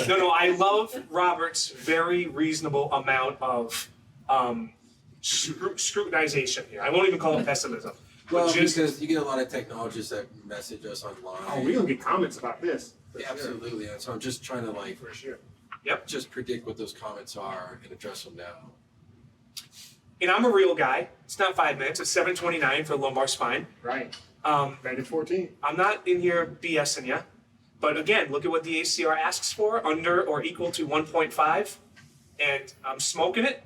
No, I love Robert's very reasonable amount of scrutinization here. I won't even call it pessimism. Well, But just, because you get a lot of technologists that message us online. Oh, we're going to get comments about this. For Yeah, sure. absolutely. And so I'm just trying to like For sure. just predict what those comments are and address them now. and I'm a real guy. It's not 5 minutes. It's 7:29 for lumbar spine. Right. Um, Back at 14. I'm not in here BSing you. But again, look at what the ACR asks for, under or equal to 1.5. And I'm smoking it,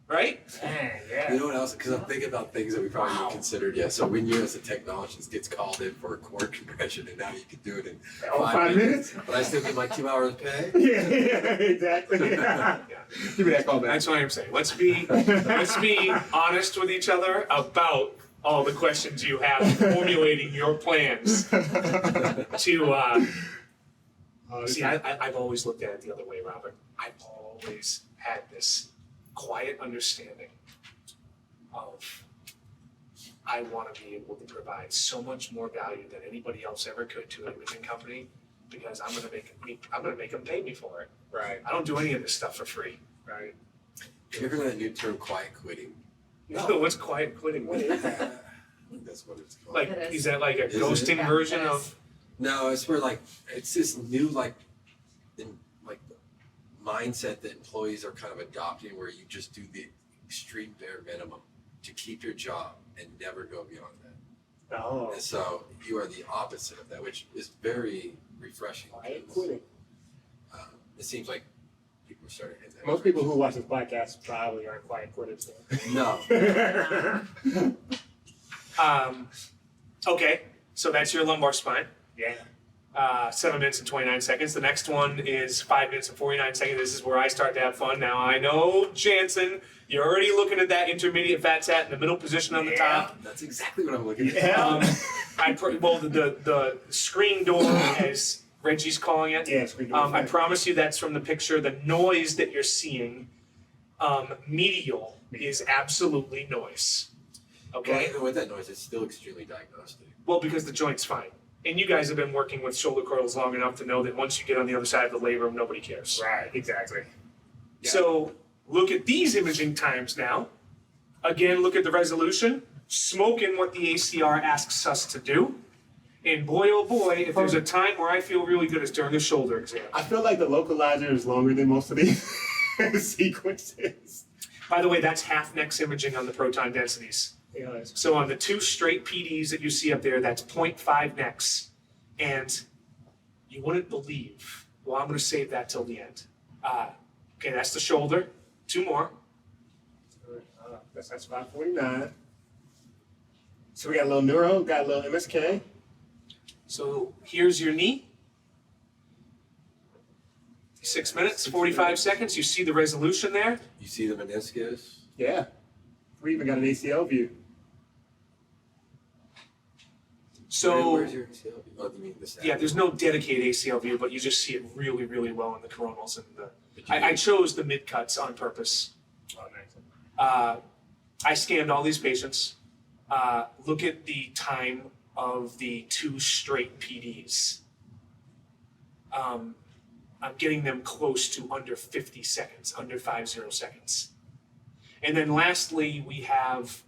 right? Man, yeah. You know what else? Because I'm thinking about things that we probably haven't considered yet. So when you as a technologist gets called in for a cord compression, and now you can do it in Oh, 5 minutes? but I still get my 2 hours pay. Yeah, exactly. Yeah. Give me that call back. That's what I'm saying. Let's be honest with each other about all the questions you have, formulating your plans to. See, I've always looked at it the other way, Robert. I've always had this quiet understanding of I want to be able to provide so much more value than anybody else ever could to an imaging company because I'm gonna make them pay me for it. Right. I don't do any of this stuff for free. Right. You ever heard of that new term, quiet quitting? No, what's quiet quitting? What is that? I think that's what it's called. Like, It is. is that like a Is it? ghosting Yeah, version it is. of? No, it's where like it's this new like mindset that employees are kind of adopting, where you just do the extreme bare minimum to keep your job and never go beyond that. Oh. And so you are the opposite of that, which is very refreshing. Quiet because, quitting. It seems like people are starting to hit that. Most people who watch this podcast probably aren't quiet quitters. No. Okay, so that's your lumbar spine. Yeah. 7 minutes and 29 seconds. The next one is 5 minutes and 49 seconds. This is where I start to have fun. Now, I know, Jansen, you're already looking at that intermediate fat sat in the middle position on the top. That's exactly what I'm looking at. Yeah. The screen door, as Reggie's calling it. Yeah, screen door. I promise you that's from the picture. The noise that you're seeing, medial, is absolutely noise. Okay? Well, even with that noise, it's still extremely diagnostic. Well, because the joint's fine. And you guys have been working with shoulder coils long enough to know that once you get on the other side of the labrum, nobody cares. Right, exactly. Yeah. So look at these imaging times now. Again, look at the resolution. Smoking what the ACR asks us to do. And boy, oh boy, if there's a time where I feel really good, it's during the shoulder exam. I feel like the localizer is longer than most of these sequences. By the way, that's half next imaging on the proton densities. Yeah, it's So on the two straight PDs that you see up there, that's 0.5 nex. And you wouldn't believe, well, I'm going to save that till the end. Okay, that's the shoulder. Two more. that's 549. So we got a little neuro, got a little MSK. So here's your knee. 6 minutes, 45 seconds. You see the resolution there. You see the meniscus? Yeah. We even got an ACL view. So Where's your ACL? Oh, you mean the stat? yeah, there's no dedicated ACL view, but you just see it really, really well in the coronals. And But you- I chose the mid cuts on purpose. Oh, nice. I scanned all these patients. Look at the time of the two straight PDs. I'm getting them close to under 50 seconds, under 50 seconds. And then lastly, we have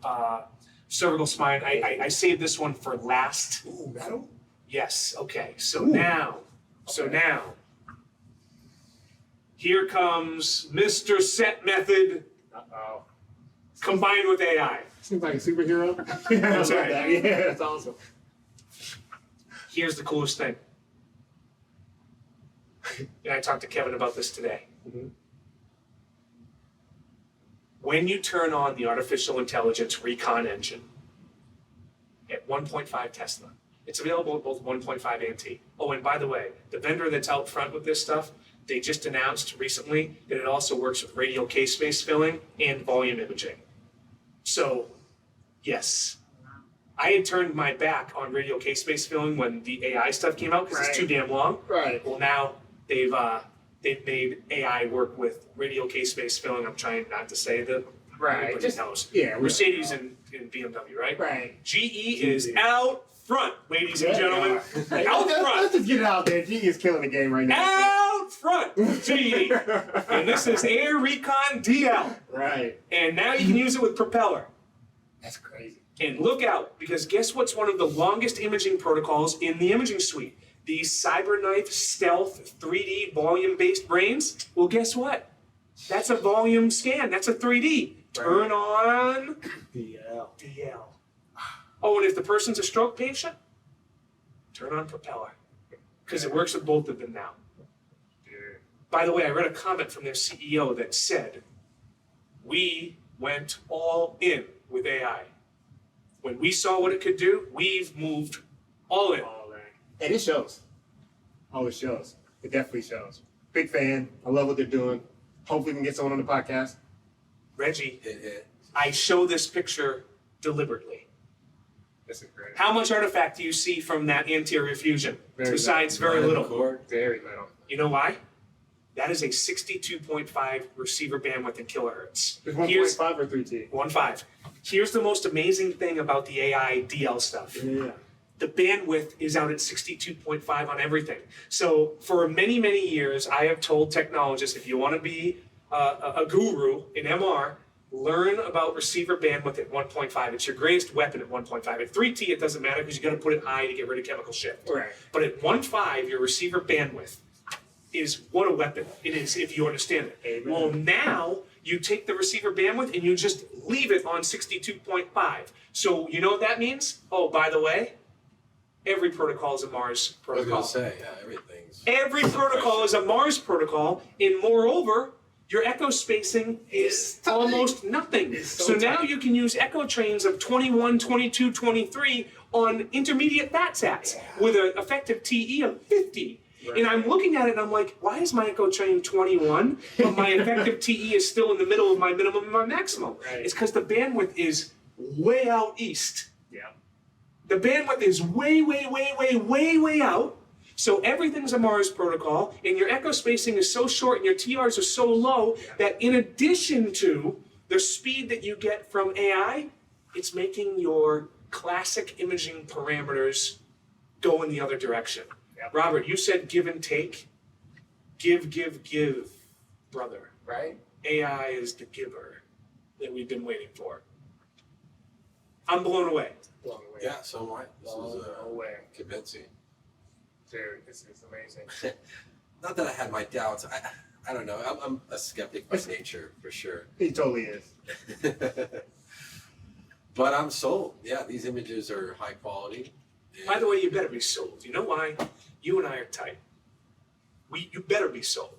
cervical spine. I saved this one for last. Ooh, metal? Yes, okay. So Ooh. now, here comes Mr. Set Method Uh-oh. combined with AI. Seems like a superhero. That's I love right. that. Yeah, that's awesome. Here's the coolest thing. And I talked to Kevin about this today. Mhm. When you turn on the artificial intelligence recon engine at 1.5 Tesla, it's available at both 1.5 and T. Oh, and by the way, the vendor that's out front with this stuff, they just announced recently that it also works with radial case space filling and volume imaging. So, yes. I had turned my back on radial case space filling when the AI stuff came out because it's too damn long. Right. Well, now they've made AI work with radial case space filling. I'm trying not to say that. Right. Everybody Just, knows. yeah. Mercedes and BMW, right? Right. GE is out front, ladies and gentlemen. Hey, Out let's front. just get it out there. GE is killing the game right now. Out front, GE. And this is Air Recon DL. Right. And now you can use it with propeller. That's crazy. And look out, because guess what's one of the longest imaging protocols in the imaging suite? These CyberKnife Stealth 3D volume-based brains. Well, guess what? That's a volume scan. That's a 3D. Turn on DL. Oh, and if the person's a stroke patient, turn on propeller. Because it works with both of them now. By the way, I read a comment from their CEO that said, we went all in with AI. When we saw what it could do, we've moved all in. And it shows. Oh, it shows. It definitely shows. Big fan. I love what they're doing. Hopefully we can get someone on the podcast. Reggie, Hit. I show this picture deliberately. This is great. How much artifact do you see from that anterior fusion? Very Besides very little. Cord. Very little. You know why? That is a 62.5 receiver bandwidth in kilohertz. Is Here's 1.5 or 3T? 1.5. Here's the most amazing thing about the AI DL stuff. Yeah. The bandwidth is out at 62.5 on everything. So for many, many years, I have told technologists, if you want to be a guru in MR, learn about receiver bandwidth at 1.5. It's your greatest weapon at 1.5. At 3T, it doesn't matter because you got to put it high to get rid of chemical shift. Right. But at 1.5, your receiver bandwidth is what a weapon it is if you understand it. Amen. Well, now you take the receiver bandwidth and you just leave it on 62.5. So you know what that means? Oh, by the way, every protocol is a Mars I was protocol. going to say, yeah, everything's. Every protocol is a Mars protocol, and moreover, your echo spacing is almost nothing. So now you can use echo trains of 21, 22, 23 on intermediate fat sats with an effective TE of 50. Right. And I'm looking at it and I'm like, why is my echo train 21, but my effective TE is still in the middle of my minimum and my maximum? Right. It's because the bandwidth is way out east. Yeah. The bandwidth is way, way, way, way, way, way out. So everything's a Mars protocol, and your echo spacing is so short and your TRs are so low that in addition to the speed that you get from AI, it's making your classic imaging parameters go in the other direction. Yep. Robert, you said give and take. Give, brother. Right? AI is the giver that we've been waiting for. I'm blown away. Blown away. Yeah, so am I. This Blown is away. convincing. Dude, this is amazing. Not that I had my doubts. I don't know. I'm a skeptic by nature, for sure. He totally is. But I'm sold. Yeah, these images are high quality. By the way, you better be sold. You know why? You and I are tight. You better be sold.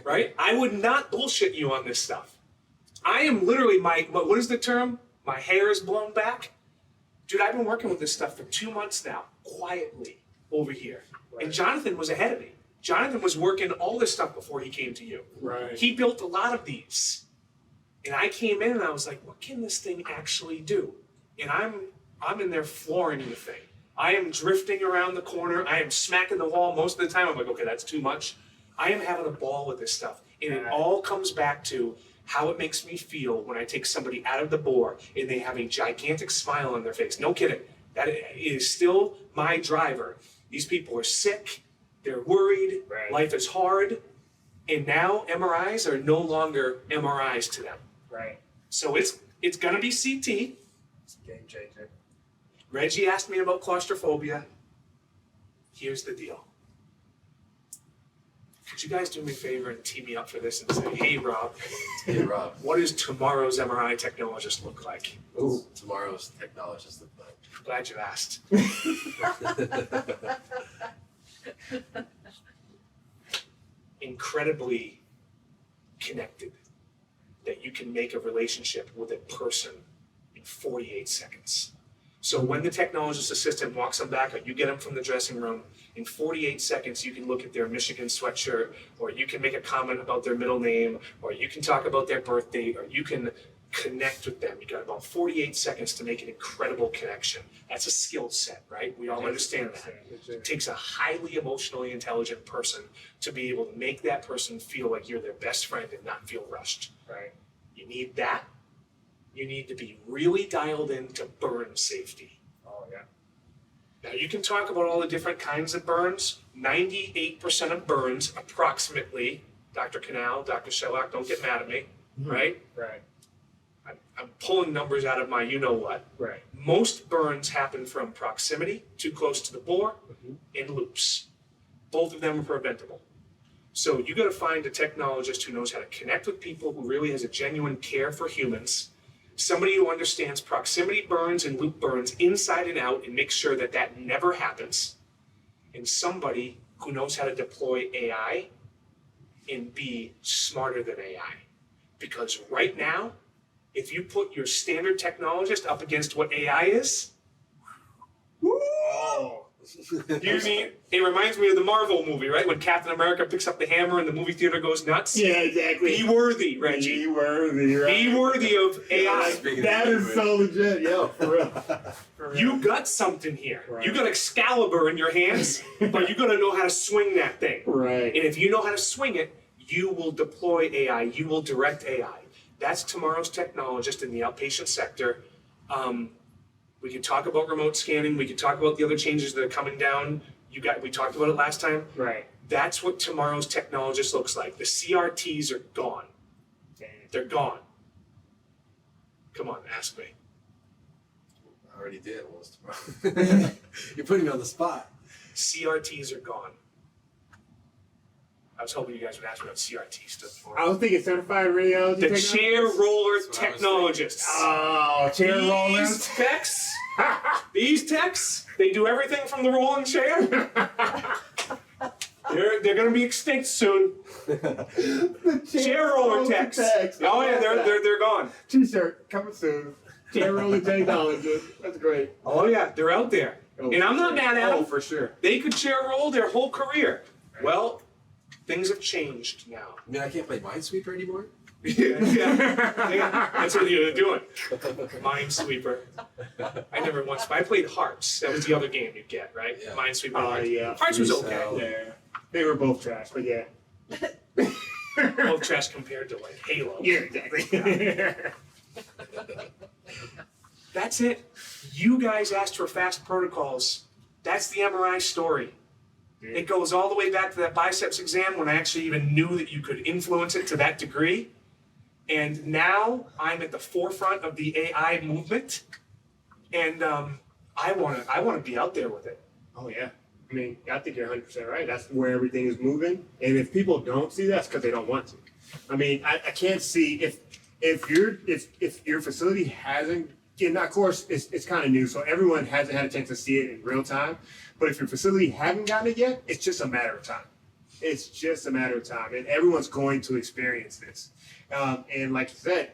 Right? I would not bullshit you on this stuff. I am literally what is the term? My hair is blown back. Dude, I've been working with this stuff for 2 months now, quietly over here. Right. And Jonathan was ahead of me. Jonathan was working all this stuff before he came to you. Right. He built a lot of these. And I came in and I was like, what can this thing actually do? And I'm in there flooring the thing. I am drifting around the corner. I am smacking the wall most of the time. I'm like, okay, that's too much. I am having a ball with this stuff. And it all comes back to how it makes me feel when I take somebody out of the bore and they have a gigantic smile on their face. No kidding. That is still my driver. These people are sick. They're worried. Right. Life is hard. And now MRIs are no longer MRIs to them. Right. So it's going to be CT. It's a game changer. Reggie asked me about claustrophobia. Here's the deal. Could you guys do me a favor and tee me up for this and say, hey, Rob, Hey, Rob. what does tomorrow's MRI technologist look like? Ooh, tomorrow's technologist look like. I'm glad you asked. Incredibly connected, that you can make a relationship with a person in 48 seconds. So when the technologist assistant walks them back, or you get them from the dressing room, in 48 seconds you can look at their Michigan sweatshirt, or you can make a comment about their middle name, or you can talk about their birth date, or you can connect with them. You got about 48 seconds to make an incredible connection. That's a skill set, right? We all understand that. It takes a highly emotionally intelligent person to be able to make that person feel like you're their best friend and not feel rushed. Right. You need that. You need to be really dialed into burn safety. Oh, yeah. Now you can talk about all the different kinds of burns. 98% of burns, approximately, Dr. Canal, Dr. Sherlock, don't get mad at me, right? Right. I'm pulling numbers out of my you-know-what. Right. Most burns happen from proximity, too close to the bore, and loops. Both of them are preventable. So you got to find a technologist who knows how to connect with people, who really has a genuine care for humans, somebody who understands proximity burns and loop burns inside and out and makes sure that that never happens, and somebody who knows how to deploy AI and be smarter than AI. Because right now, if you put your standard technologist up against what AI is, Oh. it reminds me of the Marvel movie, right? When Captain America picks up the hammer and the movie theater goes nuts. Yeah, exactly. Be worthy, Reggie. Be worthy, right? Be worthy of AI. That is so legit, yo, for real. For real. You got something here. Right. You got Excalibur in your hands, but you got to know how to swing that thing. Right. And if you know how to swing it, you will deploy AI. You will direct AI. That's tomorrow's technologist in the outpatient sector. We can talk about remote scanning. We can talk about the other changes that are coming down. We talked about it last time. Right. That's what tomorrow's technologist looks like. The CRTs are gone. They're gone. Come on, ask me. I already did. What was tomorrow? You're putting me on the spot. CRTs are gone. I was hoping you guys would ask me what CRT stood for. I was thinking certified radiology. The technologist. chair roller That's what I was technologists. Oh, chair rollers. These techs, these techs, they do everything from the rolling chair. They're going to be extinct soon. Chair roller techs. Oh yeah, they're gone. T-shirt coming soon. Chair roller technologist. That's great. Oh yeah, they're out there, and I'm not mad at them. Oh, for sure. They could chair roll their whole career. Well, things have changed now. I mean, I can't play Minesweeper anymore. Yeah, that's what you're doing. Minesweeper. I played Hearts. That was the other game you'd get, right? Yeah. Minesweeper. Oh, Hearts. yeah. Hearts was Freestyle. okay. Yeah. They were both trash, but yeah. Both trash compared to like Halo. Yeah, exactly. That's it. You guys asked for fast protocols. That's the MRI story. It goes all the way back to that biceps exam when I actually even knew that you could influence it to that degree. And now I'm at the forefront of the AI movement, and I want to be out there with it. Oh yeah. I mean, I think you're 100% right. That's where everything is moving. And if people don't see that, it's because they don't want to. I mean, I can't see if your facility hasn't. And of course, it's kind of new, so everyone hasn't had a chance to see it in real time. But if your facility hasn't gotten it yet, it's just a matter of time. It's just a matter of time, and everyone's going to experience this. And like you said,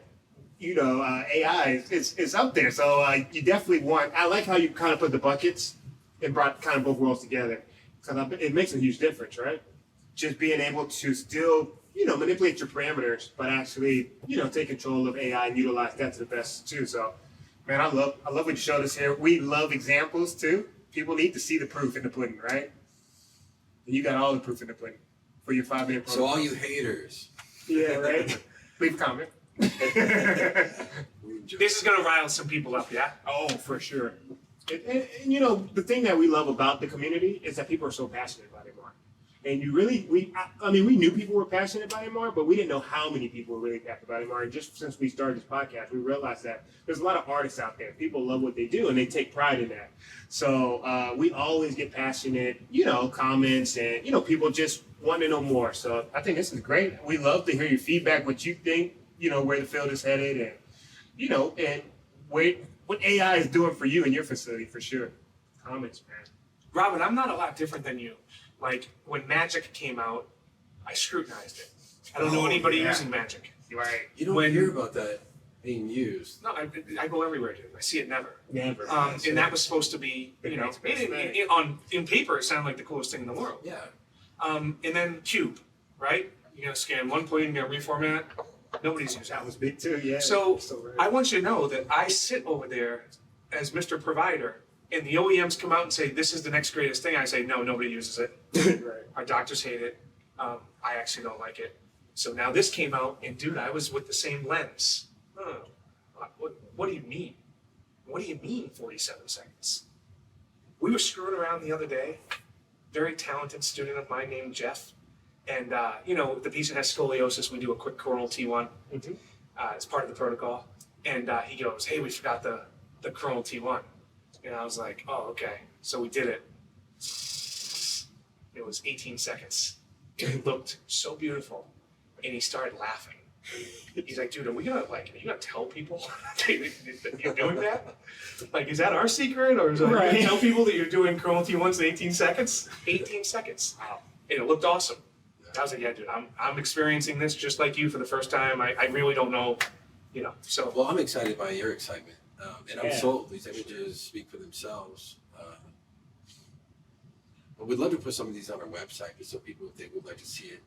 AI is up there. So you definitely want. I like how you kind of put the buckets and brought kind of both worlds together, because it makes a huge difference, right? Just being able to still manipulate your parameters, but actually take control of AI and utilize that to the best too. So. Man, I love what you showed us here. We love examples too. People need to see the proof in the pudding, right? And you got all the proof in the pudding for your 5-minute program. So all you haters. Yeah, right? Leave a comment. This is going to rile some people up, yeah? Oh, for sure. And the thing that we love about the community is that people are so passionate about MR. And we knew people were passionate about MR, but we didn't know how many people were really passionate about MR. And just since we started this podcast, we realized that there's a lot of artists out there. People love what they do, and they take pride in that. So we always get passionate, comments, and, people just want to know more. So I think this is great. We love to hear your feedback, what you think, where the field is headed, and, and what AI is doing for you in your facility, for sure. Comments, man. Robin, I'm not a lot different than you. Like, when Magic came out, I scrutinized it. I don't know anybody using Magic. Right. You don't hear about that being used. No, I go everywhere, dude. I see it never. Never. And that was supposed to be, in paper, it sounded like the coolest thing in the world. Yeah. And then Cube, right? You're going to scan one plane, you're going to reformat. Nobody's used That that. was big too, yeah. So right. I want you to know that I sit over there as Mr. Provider, and the OEMs come out and say, this is the next greatest thing. I say, no, nobody uses it. Right. Our doctors hate it. I actually don't like it. So now this came out, and dude, I was with the same lens. What do you mean? What do you mean 47 seconds? We were screwing around the other day. Very talented student of mine named Jeff. And, if the patient has scoliosis, we do a quick coronal T1 as part of the protocol. And he goes, hey, we forgot the coronal T1. And I was like, oh, okay. So we did it. It was 18 seconds. It looked so beautiful. And he started laughing. He's like, dude, are you gonna tell people that you're doing that? Like, is that our secret? Or is it like, you tell people that you're doing coronal T1s in 18 seconds? 18 seconds. Wow. And it looked awesome. I was like, yeah, dude, I'm experiencing this just like you for the first time. I really don't know, so. Well, I'm excited by your excitement. And I'm sold. These images speak for themselves. But we'd love to put some of these on our website just so people, if they would like to see it.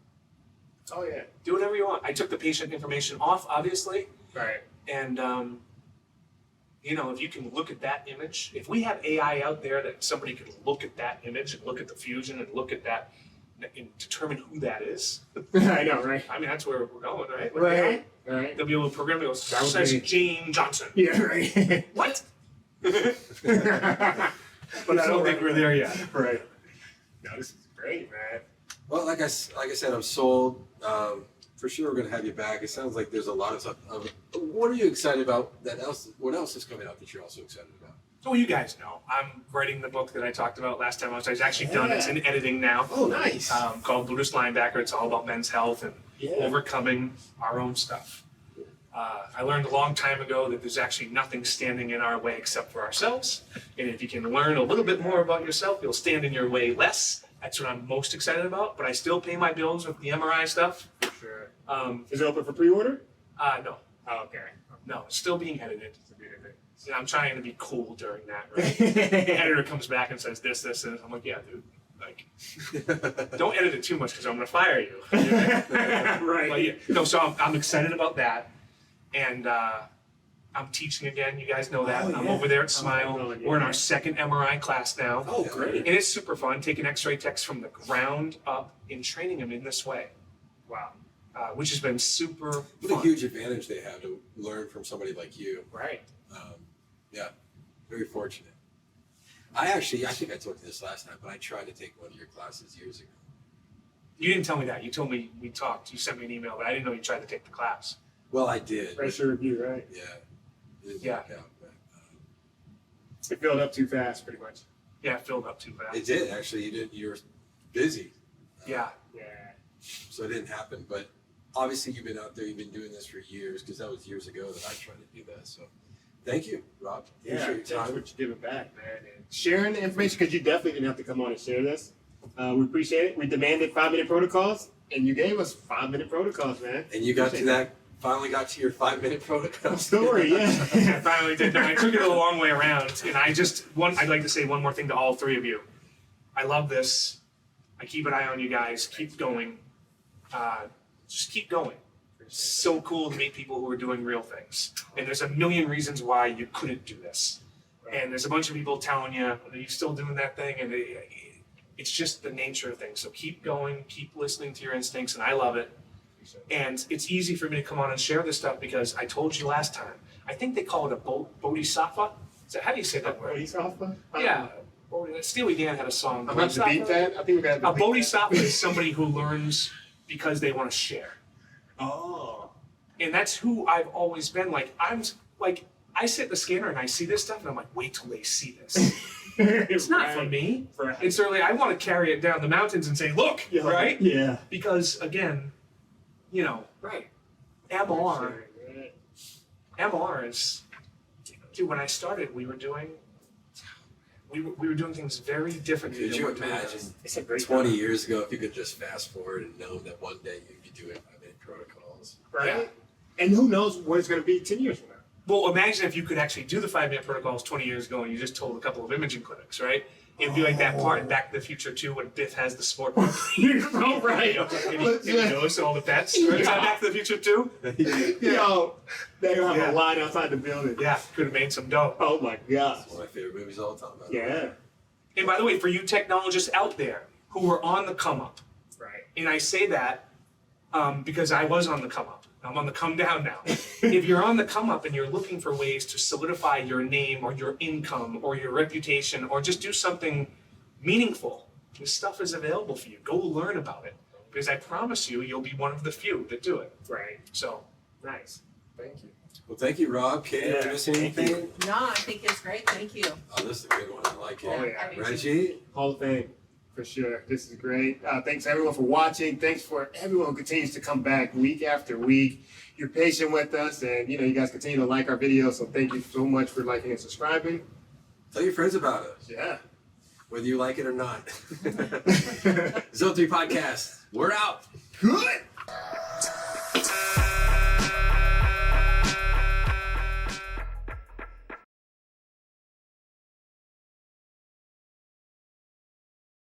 Oh, yeah. Do whatever you want. I took the patient information off, obviously. Right. And, if you can look at that image, if we have AI out there that somebody could look at that image and look at the fusion and look at that and determine who that is. I know, right? I mean, that's where we're going, right? Right. All right. They'll be able to program it. That would Says be- Jane Johnson. Yeah, right. What? But I don't think we're there yet. Right. No, this is great, man. Well, like I said, I'm sold. For sure, we're going to have you back. It sounds like there's a lot of stuff. What are you excited about? What else is coming out that you're also excited about? So you guys know, I'm writing the book that I talked about last time. It's actually done. It's in editing now. Oh, nice. Called Buddhist Linebacker. It's all about men's health and overcoming our own stuff. I learned a long time ago that there's actually nothing standing in our way except for ourselves. And if you can learn a little bit more about yourself, you'll stand in your way less. That's what I'm most excited about. But I still pay my bills with the MRI stuff. Sure. Is it open for pre-order? No. Oh, okay. No, it's still being edited. And I'm trying to be cool during that, right? The editor comes back and says this, and I'm like, yeah, dude, like, don't edit it too much because I'm gonna fire you. Right. But yeah, no, so I'm excited about that, and I'm teaching again. You guys know that. Oh, I'm yeah. over there at Smile. Oh, yeah. We're in our second MRI class now. Oh, great. And it's super fun taking X-ray techs from the ground up and training them in this way. Wow. Which has been super What a fun. huge advantage they have to learn from somebody like you. Right. Yeah, very fortunate. I think I told you this last time, but I tried to take one of your classes years ago. You didn't tell me that. You told me we talked. You sent me an email, but I didn't know you tried to take the class. Well, I did. Pressure review, right? Yeah. It didn't Yeah. work out, but, It filled up too fast, pretty much. Yeah, it filled up too fast. it did, actually. You were busy. Yeah. Yeah. So it didn't happen, but obviously you've been out there, you've been doing this for years, because that was years ago that I tried to do that. So thank you, Rob. Yeah, Appreciate your thanks time. for what you're giving back, man. And sharing the information, because you definitely didn't have to come on and share this. We appreciate it. We demanded 5-minute protocols, and you gave us 5-minute protocols, man. And you got to that, finally got to your 5-minute protocol. Story, yeah. I finally did. Now, I took it a long way around, and I'd like to say one more thing to all three of you. I love this. I keep an eye on you guys. Keep going. Just keep going. So cool to meet people who are doing real things. And there's a million reasons why you couldn't do this. And there's a bunch of people telling you, are you still doing that thing? And it's just the nature of things. So keep going, keep listening to your instincts, and I love it. And it's easy for me to come on and share this stuff because I told you last time, I think they call it a bodhisattva. How do you say that word? Bodhisattva? Yeah. Steely Dan had a song. I'm about to beat that. I think we got to A bodhisattva is somebody who learns because they want to share. Oh. And that's who I've always been. I sit at the scanner and I see this stuff and I'm like, wait till they see this. It's not for me. Right. It's really, I want to carry it down the mountains and say, look, Yeah. right? Yeah. Because again, Right. MR is, dude, when I started, we were doing things very differently. Could than you we're doing now. imagine It's a great 20 time. years ago if you could just fast forward and know that one day you'd be doing 5-minute protocols? Right? Yeah. And who knows what it's going to be 10 years from now. Well, imagine if you could actually do the 5-minute protocols 20 years ago and you just told a couple of imaging clinics, right? It'd be like that part in Back to the Future 2 when Biff has the sport book. Oh, right. And he goes to all the pets. Right? Is that Back to the Future 2? Yo, they're going to have Yeah. a line outside the building. Yeah, could have made some dough. Oh, my gosh. It's one of my favorite movies all the time. By the way. Yeah. And by the way, for you technologists out there who are on the come up, Right. and I say that because I was on the come up. I'm on the come down now. If you're on the come up and you're looking for ways to solidify your name or your income or your reputation or just do something meaningful, this stuff is available for you. Go learn about it because I promise you, you'll be one of the few that do it. Right. So, Nice. Thank you. Well, thank you, Rob. Katie, Yeah, did I miss thank you. anything? No, I think it's great. Thank you. Oh, this is a good one. I like it. Oh, yeah. I do too. Reggie? Hall of Fame, for sure. This is great. Thanks everyone for watching. Thanks for everyone who continues to come back week after week. You're patient with us, and you guys continue to like our videos. So thank you so much for liking and subscribing. Tell your friends about us, Yeah. whether you like it or not. Zone 3 Podcast. We're out. Good.